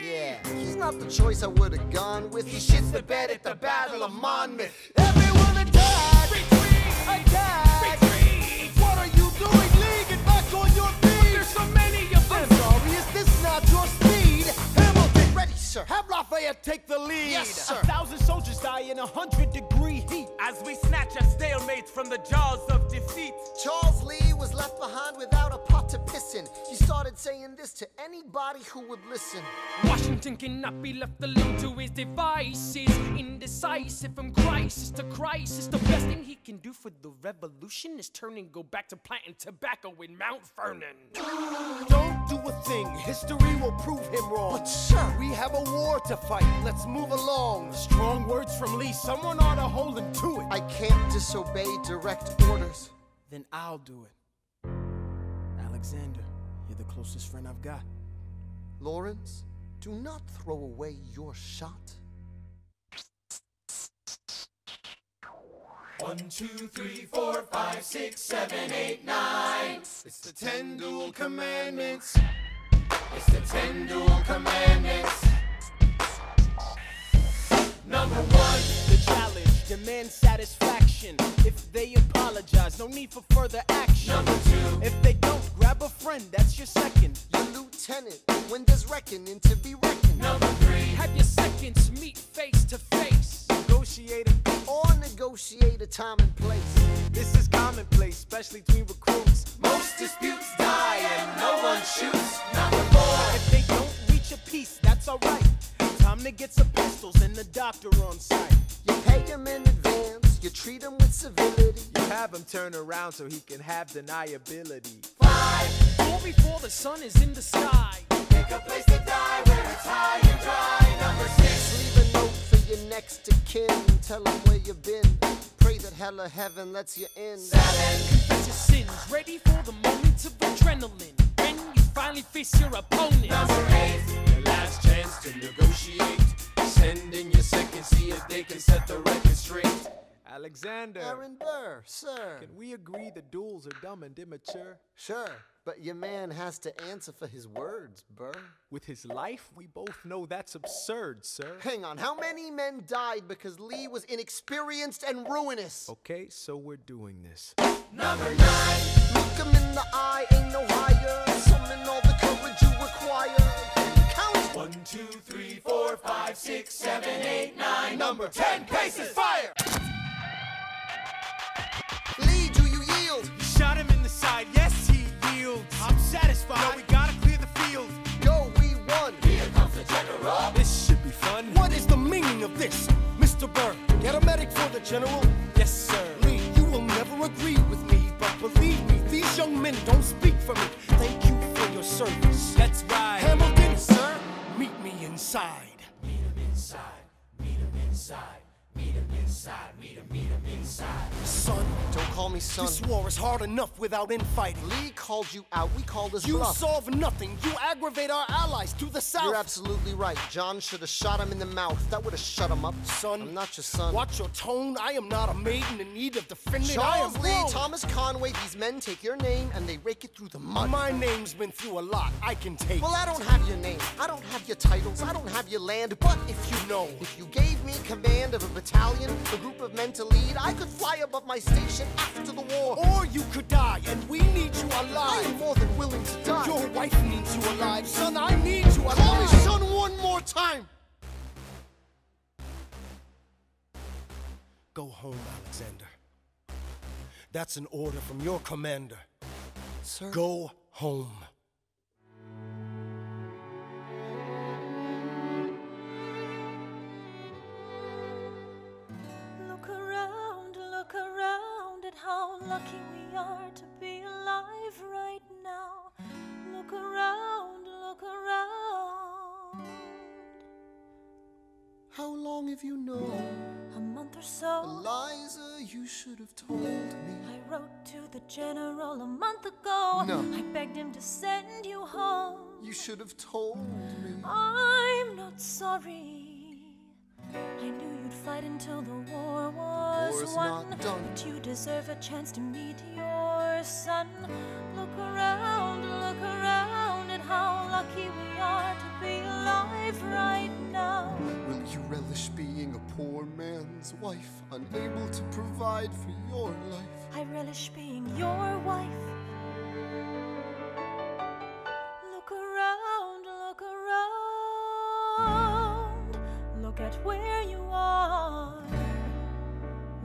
Yeah, he's not the choice I would have gone with. He shits the bed at the Battle of Monmouth. Everyone attack! Retreat! Attack! Retreat! What are you doing? Lee, get back on your feet! There's so many of them! I'm sorry, is this not your speed? Hamilton, Ready, sir. have Lafayette take the lead. Yes, sir. 1,000 soldiers die in 100-degree heat. As we snatch a stalemate from the jaws of defeat. Charles Lee was left behind without a pot to piss in. He started saying this to anybody who would listen. Washington cannot be left alone to his devices. Indecisive from crisis to crisis. The best thing he can do for the revolution is turn and go back to planting tobacco in Mount Vernon. Don't do a thing. History will prove him wrong. But sir, We have a war to fight. Let's move along. Strong words from Lee. Someone ought to hold him to it. I can't disobey direct orders. Then I'll do it. Alexander, you're the closest friend I've got. Lawrence, do not throw away your shot. 1, 2, 3, 4, 5, 6, 7, 8, 9. It's the 10 Duel Commandments. It's the 10 Duel Commandments. Number 1. The challenge demands satisfaction. If they apologize, no need for further action. Number 2. If they don't, grab a friend, that's your second. Your lieutenant, when there's reckoning to be reckoned. Number 3. Have your seconds meet face to face. Negotiating. Or negotiate a time and place. This is commonplace, especially between recruits. Most disputes die and no one shoots. Number 4. If they don't reach a peace, that's alright. Time to get some pistols and the doctor on site. You pay him in advance, you treat him with civility. You have him turn around so he can have deniability. 5. Or before the sun is in the sky. Pick a place to die where it's high and dry. Number 6. Leave a note for your next of kin. Tell him where you've been. Pray that hell or heaven lets you in. 7. Confess your sins, ready for the moments of adrenaline. When you finally face your opponent. Number 8. Your last chance to negotiate. Send in your second, see if they can set the record straight. Alexander, Aaron Burr, sir. can we agree that duels are dumb and immature? Sure, but your man has to answer for his words, Burr. With his life, we both know that's absurd, sir. Hang on, how many men died because Lee was inexperienced and ruinous? Okay, so we're doing this. Number 9. Look him in the eye, ain't no higher. Summon all the courage you require. Count. 1, 2, 3, 4, 5, 6, 7, 8, 9. Number 10. Paces, fire! Lee, do you yield? Shot him in the side, yes he yields. I'm satisfied. No, we gotta clear the field. Go, we won. Here comes the general. This should be fun. What is the meaning of this? Mr. Burr, get a medic for the general. Yes, sir. Lee, you will never agree with me, but believe me, these young men don't speak for me. Thank you for your service. That's right. Hamilton, sir, meet me inside. Meet him inside. Meet him inside. Meet him inside. Meet him inside. Son, Don't call call me son. This war is hard enough without infighting. Lee called you out, we called his You bluff. solve nothing. You aggravate our allies to the south. You're absolutely right. John should have shot him in the mouth. That would have shut him up. Son, I'm not your son. Watch your tone. I am not a maiden in need of defending. Charles I am Lee, grown. Thomas Conway, these men take your name and they rake it through the mud. My name's been through a lot. I can take. Well, I don't have your name. I don't have your titles. I don't have your land. But if you know, if you gave me command of a battalion, a group of men to lead, I could fly above my station after the war. Or you could die, and we need you I alive. am more than willing to die. Your wife needs you alive. Son, I need you alive. Call me son one more time. Go home, Alexander. That's an order from your commander. Sir? Go home. Look around at how lucky we are to be alive right now. Look around, look around. How long have you known? A month or so. Eliza, you should have told me. I wrote to the general a month ago. No. I begged him to send you home. You should have told me. I'm not sorry. I knew you'd fight until the war was War's won. not done. But you deserve a chance to meet your son. Look around at how lucky we are to be alive right now. Will you relish being a poor man's wife, unable to provide for your life? I relish being your wife. Look around, look around. Look at where you are.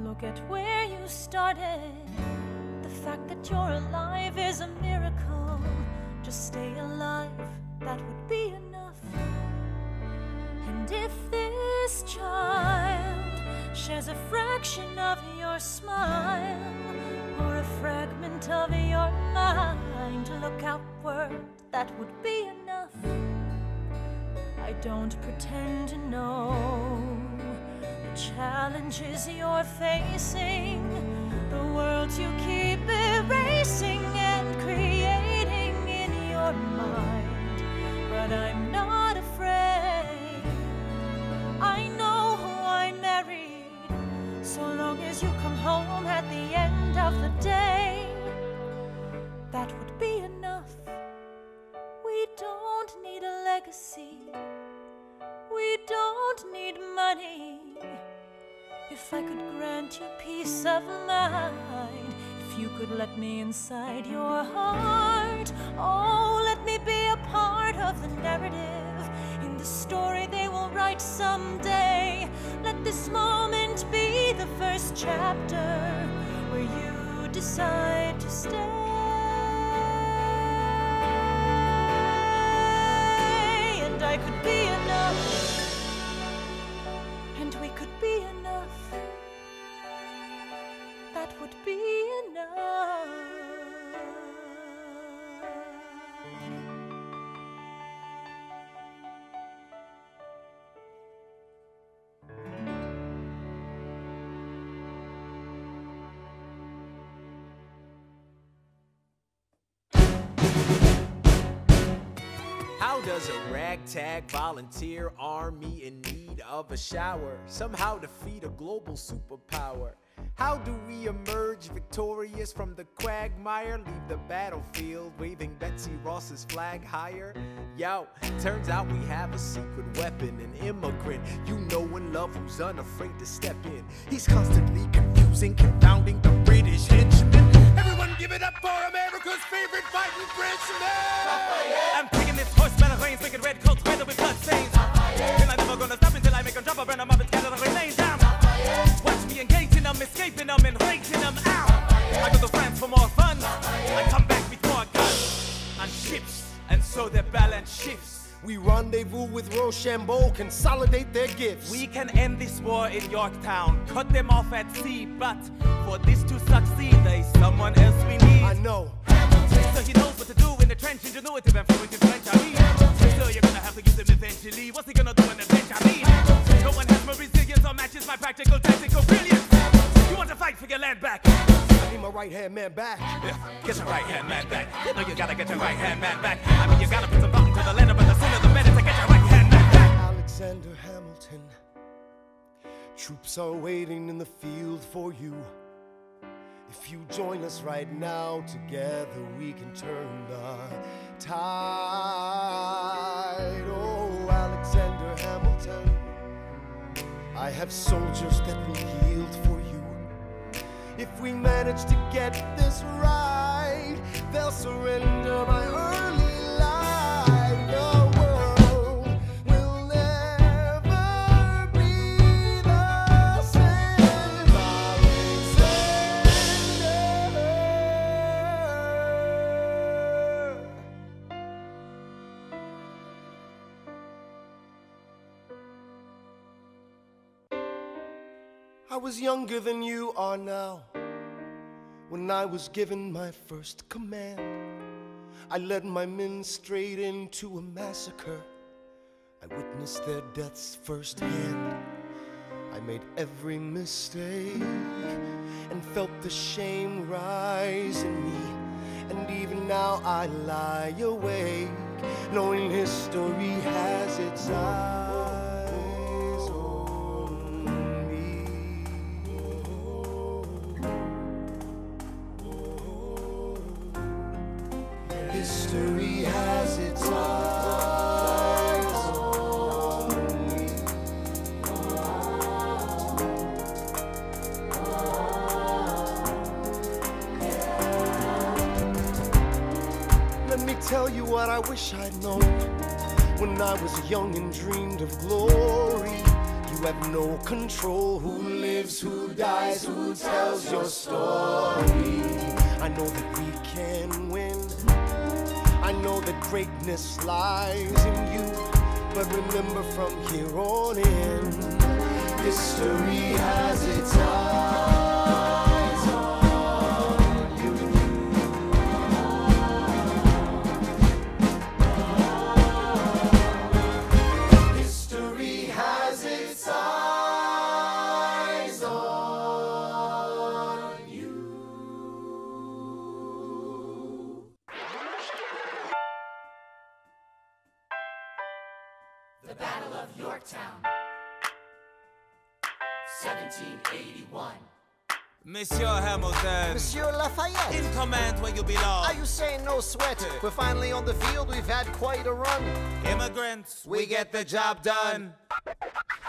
Look at where you started. The fact that you're alive is a miracle. Just stay alive, that would be enough. And if this child shares a fraction of your smile, or a fragment of your mind, look outward, that would be enough. I don't pretend to know the challenges you're facing, the worlds you keep erasing and creating in your mind. But I'm not afraid. I know who I married. So long as you come home at the end of the day, that would be enough. We don't need a legacy. We don't need money. If I could grant you peace of mind, if you could let me inside your heart, oh, let me be a part of the narrative in the story they will write someday. Let this moment be the first chapter where you decide to stay. And I could be enough, and we could be enough. That would be enough. How does a ragtag volunteer army in need of a shower somehow defeat a global superpower? How do we emerge victorious from the quagmire? Leave the battlefield waving Betsy Ross's flag higher? Yo, turns out we have a secret weapon, an immigrant you know and love who's unafraid to step in. He's constantly confusing, confounding the British henchmen. Everyone give it up for America's favorite fighting Frenchman! I'm taking this horseman of reins, making red coats weather with blood stains. And I'm never gonna stop until I make them drop, burn them up and scatter the remains down. Watch me engaging them, escaping them, and raking them out. I go to France for more fun. I come back with more guns and ships, and so their balance shifts. We rendezvous with Rochambeau, consolidate their gifts. We can end this war in Yorktown, cut them off at sea, but for this to succeed, there's someone else we need. I know. So he knows what to do in the trench, ingenuitive and fluent in French, I mean. So you're gonna have to use him eventually. What's he gonna do in the bench, I mean? No one has more resilience or matches my practical tactical brilliance. You want to fight? fight for your land back. I need my right-hand man back. Yeah, get your right-hand man back. You know you gotta get your right-hand man back. I mean, you gotta put some thought into the letter, but the sooner the better to get your right-hand man back. Alexander Hamilton, troops are waiting in the field for you. If you join us right now, together we can turn the tide. Oh, Alexander Hamilton, I have soldiers that will yield for you. If we manage to get this right, they'll surrender my early life. The world will never be the same. Alexander. I was younger than you are now. When I was given my first command, I led my men straight into a massacre. I witnessed their deaths firsthand. I made every mistake and felt the shame rise in me. And even now I lie awake, knowing history has its eyes on me. History has its eyes on me. Let me tell you what I wish I'd known when I was young and dreamed of glory. You have no control. Who lives, who dies, who tells your story? I know that we can win. I know that greatness lies in you. But remember, from here on in, history has its eyes on you. History has its eyes on you. The Battle of Yorktown, 1781. Monsieur Hamilton, Monsieur Lafayette, in command where you belong. are you saying no sweat? We're finally on the field, we've had quite a run. Immigrants, we get the job done.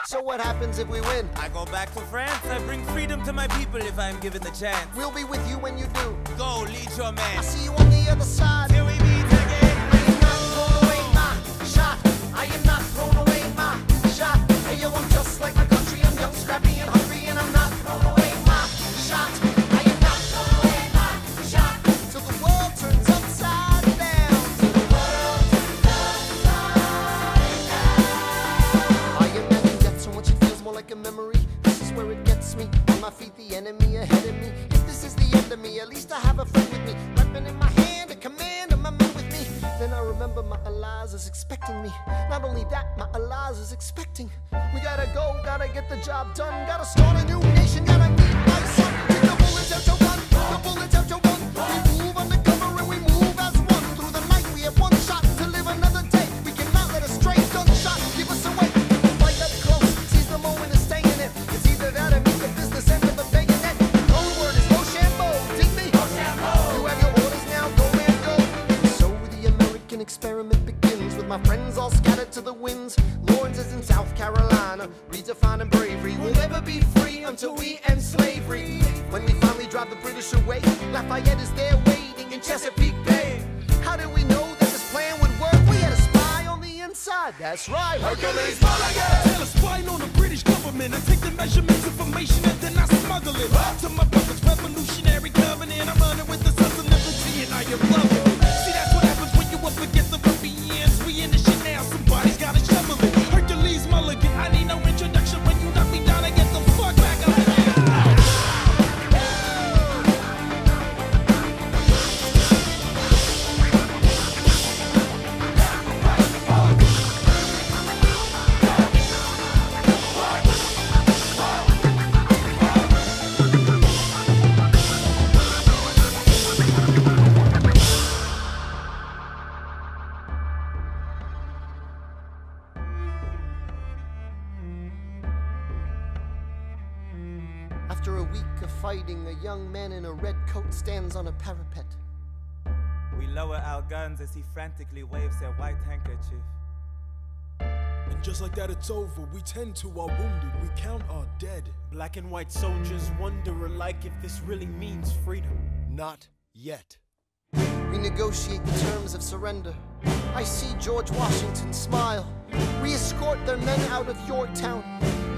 So what happens if we win? I go back to France, I bring freedom to my people if I'm given the chance. We'll be with you when you do. Go, lead your man. I'll see you on the other side. Till we meet again. I am not throwing away my shot. I am not throwing away my shot. Hey yo, I'm just like my country. I'm young, scrappy, and hungry, and I'm not throwing away my shot. I am not throwing away my shot. Till the world turns upside down. Till the world turns upside down. I imagine death so much it feels more like a memory. This is where it gets me. On my feet, the enemy ahead of me. If this is the end of me, at least I have a friend with me. Weapon in my hand, a command of my men with me. Then I remember my Eliza is expecting me. Not only that, my Eliza is expecting. We gotta go, gotta get the job done. Gotta start a new nation, gotta meet my son. Take the bullets out your gun, the bullets out your gun. We move undercover and we move as one. Through the night we have one shot to live another day. We cannot let a stray gunshot give us away. Fight up close, seize the moment and stay in it. It's either that or meet the business end of the bayonet. Code word is Rochambeau, dig me? You have your orders now, go and go. So the American experiment begins with my friends all scattered to the winds. Lawrence is in South Carolina, redefining bravery. We'll never be free until we end slavery. When we finally drive the British away, Lafayette is there waiting in Chesapeake Bay. How did we know that this plan would work? We had a spy on the inside, that's right. Hercules Mulligan! Tell a spy on the British government. I take the measurements, information, and then I smuggle it to my brother's revolutionary covenant. I'm running with the sons of liberty, and I am loving. See, that's what happens when you up against the ruffians. We in the shit now, somebody's gotta shovel it. Hercules Mulligan, I need no introduction. When you knock me down, I get the fuck back up. red coat stands on a parapet. We lower our guns as he frantically waves their white handkerchief. And just like that it's over, we tend to our wounded, we count our dead. Black and white soldiers wonder alike if this really means freedom. Not yet. We negotiate the terms of surrender. I see George Washington smile. We escort their men out of Yorktown.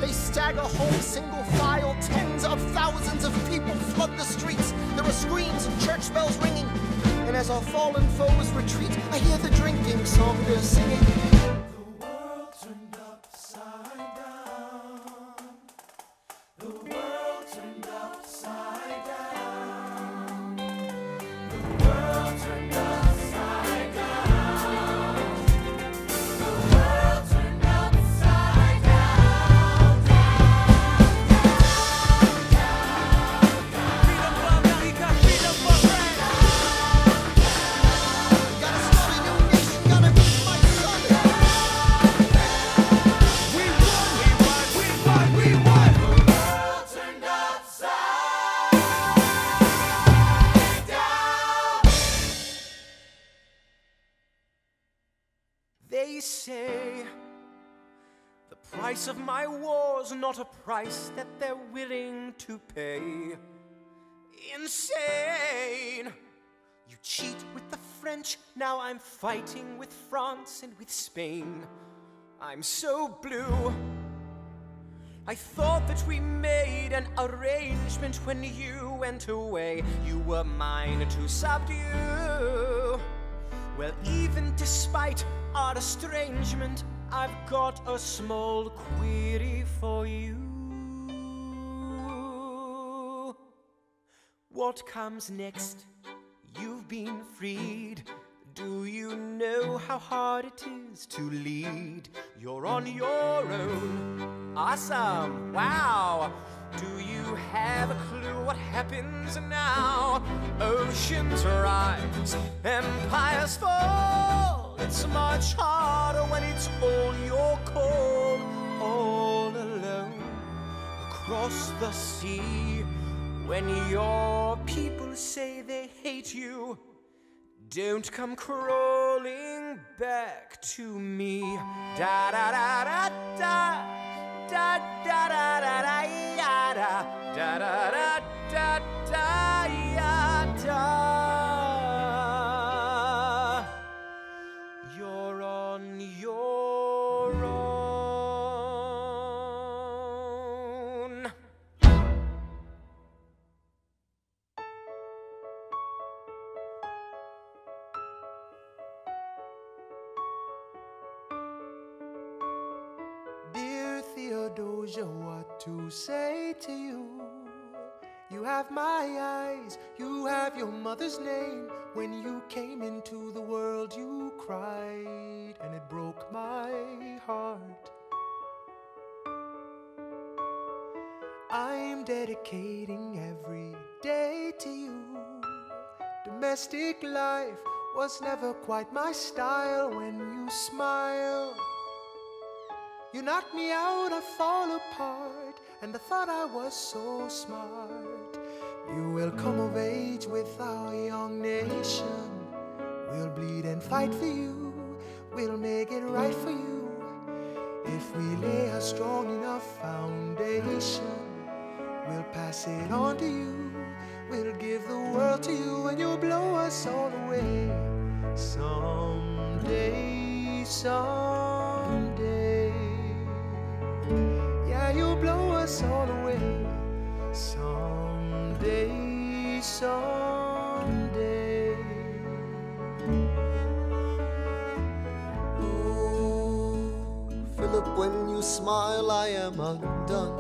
They stagger home single file. Tens of thousands of people flood the streets. There are screams and church bells ringing. And as our fallen foes retreat, I hear the drinking song they're singing. The world turned upside down. The world turned upside down. The world turned upside down. The world turned upside down. Freedom for America, freedom for France. Gotta start a new nation, gotta reach my son. We won. We won. The world turned upside down. They say the price of my war's not a price that they're willing to pay. Insane! You cheat with the French, now I'm fighting with France and with Spain. I'm so blue. I thought that we made an arrangement when you went away. You were mine to subdue. Well, even despite our estrangement, I've got a small query for you. What comes next? You've been freed. Do you know how hard it is to lead? You're on your own. Awesome. Wow. Do you have a clue what happens now? Oceans rise, empires fall. It's much harder when it's all your call. All alone across the sea. When your people say they hate you, don't come crawling back to me. Da da da da da da da da da da ya da da da da da da ya da. You're on your own. Dear Theodosia, what to say to you? You have my eyes, you have your mother's name. When you came into the world, you cried, and it broke my heart. I'm dedicating every day to you. Domestic life was never quite my style. When you smile, you knock me out, I fall apart, and I thought I was so smart. You will come of age with our young nation. We'll bleed and fight for you. We'll make it right for you. If we lay a strong enough foundation, we'll pass it on to you. We'll give the world to you, and you'll blow us all away. Someday, someday. Yeah, you'll blow us all away. Someday, someday. Ooh, Philip, when you smile, I am undone.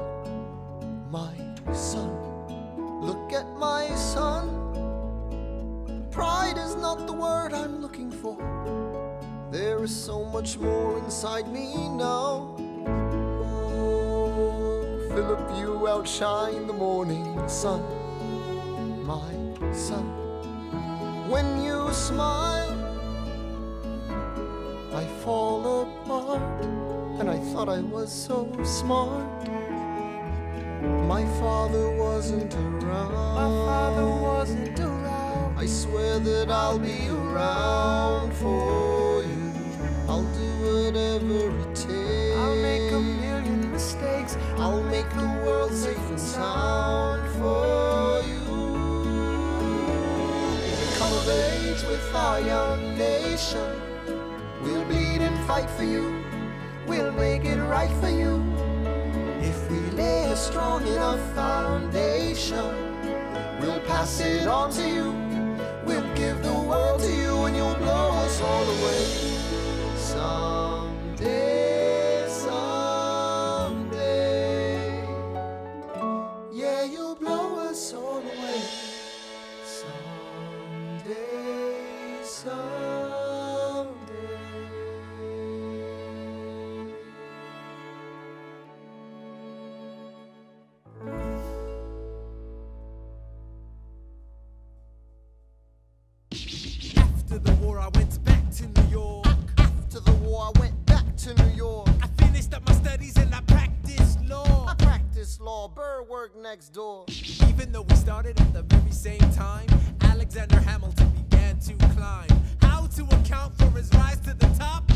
My son, look at my son. Pride is not the word I'm looking for. There is so much more inside me now. Philip, you outshine the morning sun, my son. When you smile, I fall apart, and I thought I was so smart. My father wasn't around. I swear that I'll be around for you. I'll do whatever it takes. I'll make a million mistakes. I'll make the world safe and sound for you. Come of age with our young nation. We'll bleed and fight for you. We'll make it right for you. If we lay a strong enough foundation, we'll pass it on to you. We'll give the world to you and you'll blow us all away. Someday, someday. Yeah, you'll blow us all away. Someday, someday. After the war, I went back to New York. After the war, I went back to New York. I finished up my studies and I practiced law. I practiced law. Burr worked next door. Even though we started at the very same time, Alexander Hamilton began to climb. How to account for his rise to the top?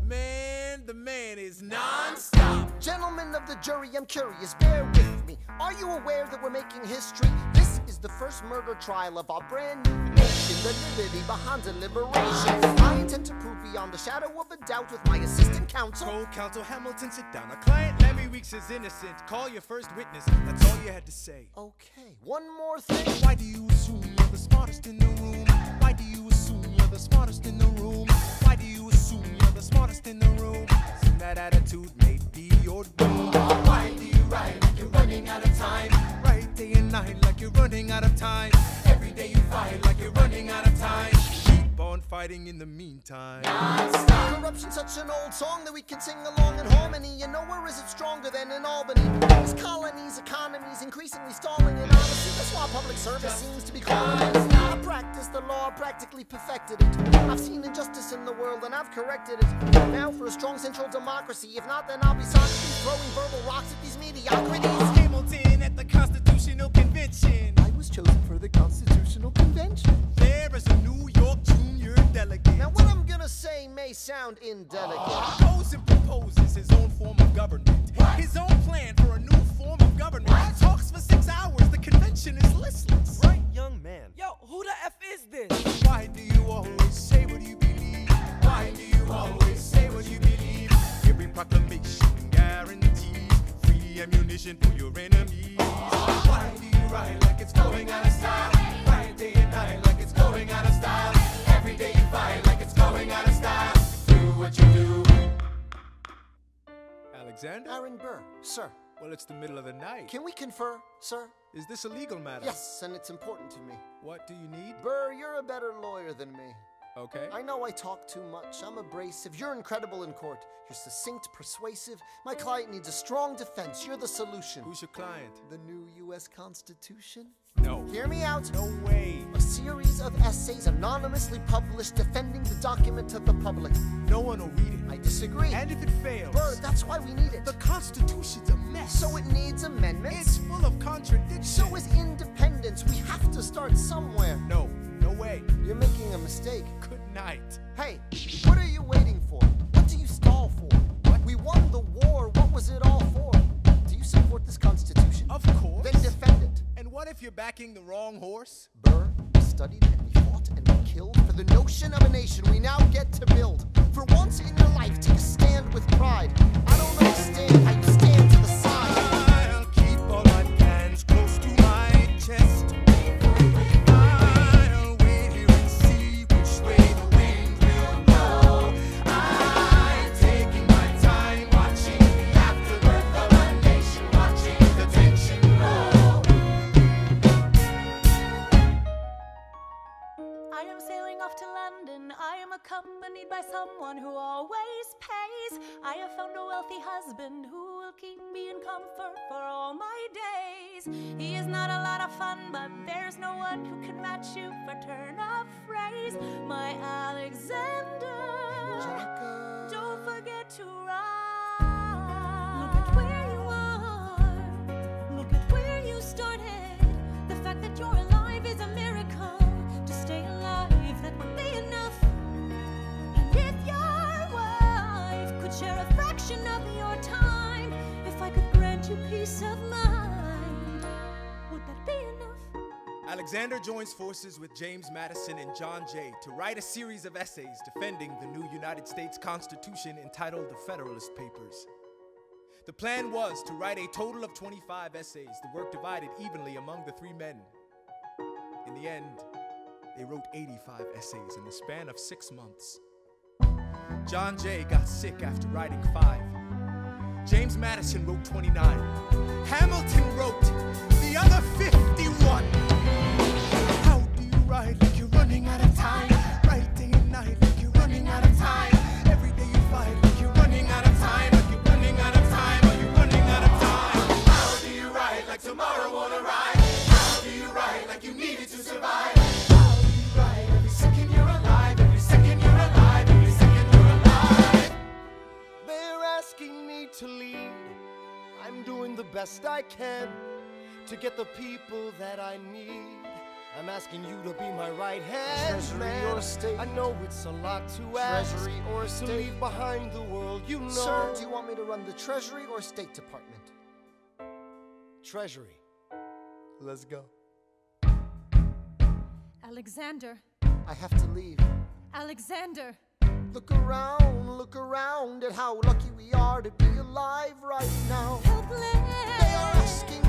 Man, the man is non-stop. Gentlemen of the jury, I'm curious, bear with me. Are you aware that we're making history? This is the first murder trial of our brand new nation, the liberty behind deliberation. I intend to prove beyond the shadow of a doubt with my assistant counsel. Co-counsel Hamilton, sit down. Our client Larry Weeks is innocent. Call your first witness. That's all you had to say. Okay, one more thing. Why do you assume you're the smartest in the room? Why do you assume you're the smartest in the room? Why do you assume you're the smartest in the room? Assume that attitude may be your doom. Why do you write like you're running out of time? Write day and night like you're running out of time. Every day you fight like you're running out of time. Keep on fighting in the meantime. Non-stop. Corruption's such an old song that we can sing along in harmony. And nowhere is it stronger than in Albany. These colonies, economies increasingly stalling. And honestly, that's why public service seems to be calling it. I practiced the law, practically perfected it. I've seen injustice in the world and I've corrected it. Now for a strong central democracy. If not, then I'll be Socrates throwing verbal rocks at these mediocrities. Hamilton at the Constitutional Convention. I was chosen for the Constitutional Convention. There is a New York junior delegate. Now what I'm gonna say may sound indelicate. Goes and proposes his own form of government. His own plan for a new form of government. Talks for 6 hours, the convention is listless. Right, young man. Yo, who the F is this? Why do you always say what you believe? Why do you always say what you believe? Every proclamation guarantees free ammunition for your enemies. Why do you write like it's going out of style? Write day and night like it's going out of style. Every day you fight like it's going out of style. Do what you do. Alexander? Aaron Burr, sir. Well, it's the middle of the night. Can we confer, sir? Is this a legal matter? Yes, and it's important to me. What do you need? Burr, you're a better lawyer than me. Okay. I know I talk too much. I'm abrasive. You're incredible in court. You're succinct, persuasive. My client needs a strong defense. You're the solution. Who's your client? The new U.S. Constitution? No. Hear me out. No way. A series of essays anonymously published defending the document to the public. No one will read it. I disagree. And if it fails? Burr, that's why we need it. The Constitution's a mess. So it needs amendments. It's full of contradictions. So is independence. We have to start somewhere. No. No way. You're making a mistake. Good night. Hey, what are you waiting for? What do you stall for? What? We won the war. What was it all for? Do you support this Constitution? Of course. Then defend it. And what if you're backing the wrong horse? Burr, we studied and we fought and we killed for the notion of a nation we now get to build. For once in your life, take a stand with pride. I don't understand how you stand to the side. I'll keep all my plans close to my chest. I'll wait here and see which way the wind will blow. I'm taking my time, watching the afterbirth of a nation, watching the tension grow. I am sailing off to London. I am accompanied by someone who always pays. I have found a wealthy husband who will keep me in comfort for all my days. He is not a lot of fun, but there's no one who can match you for turn of phrase. My Alexander, don't forget to ride. Look at where you are. Look Alexander joins forces with James Madison and John Jay to write a series of essays defending the new United States Constitution entitled the Federalist Papers. The plan was to write a total of 25 essays, the work divided evenly among the three men. In the end, they wrote 85 essays in the span of 6 months. John Jay got sick after writing 5. James Madison wrote 29. Hamilton wrote the other 51. How do you write like you're running out of time? Write day and night like you're running out of time. Every day you fight like you're running out of time. Like you're running out of time. Are you running out of time? How do you write like tomorrow won't arrive? How do you write like you needed to survive? How do you write every second you're alive? Every second you're alive. Every second you're alive. They're asking me to lead. I'm doing the best I can to get the people that I need. I'm asking you to be my right hand, Treasury man. or state? I know it's a lot to ask. Treasury or to state? leave behind the world, you know. Sir, do you want me to run the Treasury or State Department? Treasury. Let's go. Alexander. I have to leave. Alexander. Look around at how lucky we are to be alive right now. Helpless. They are asking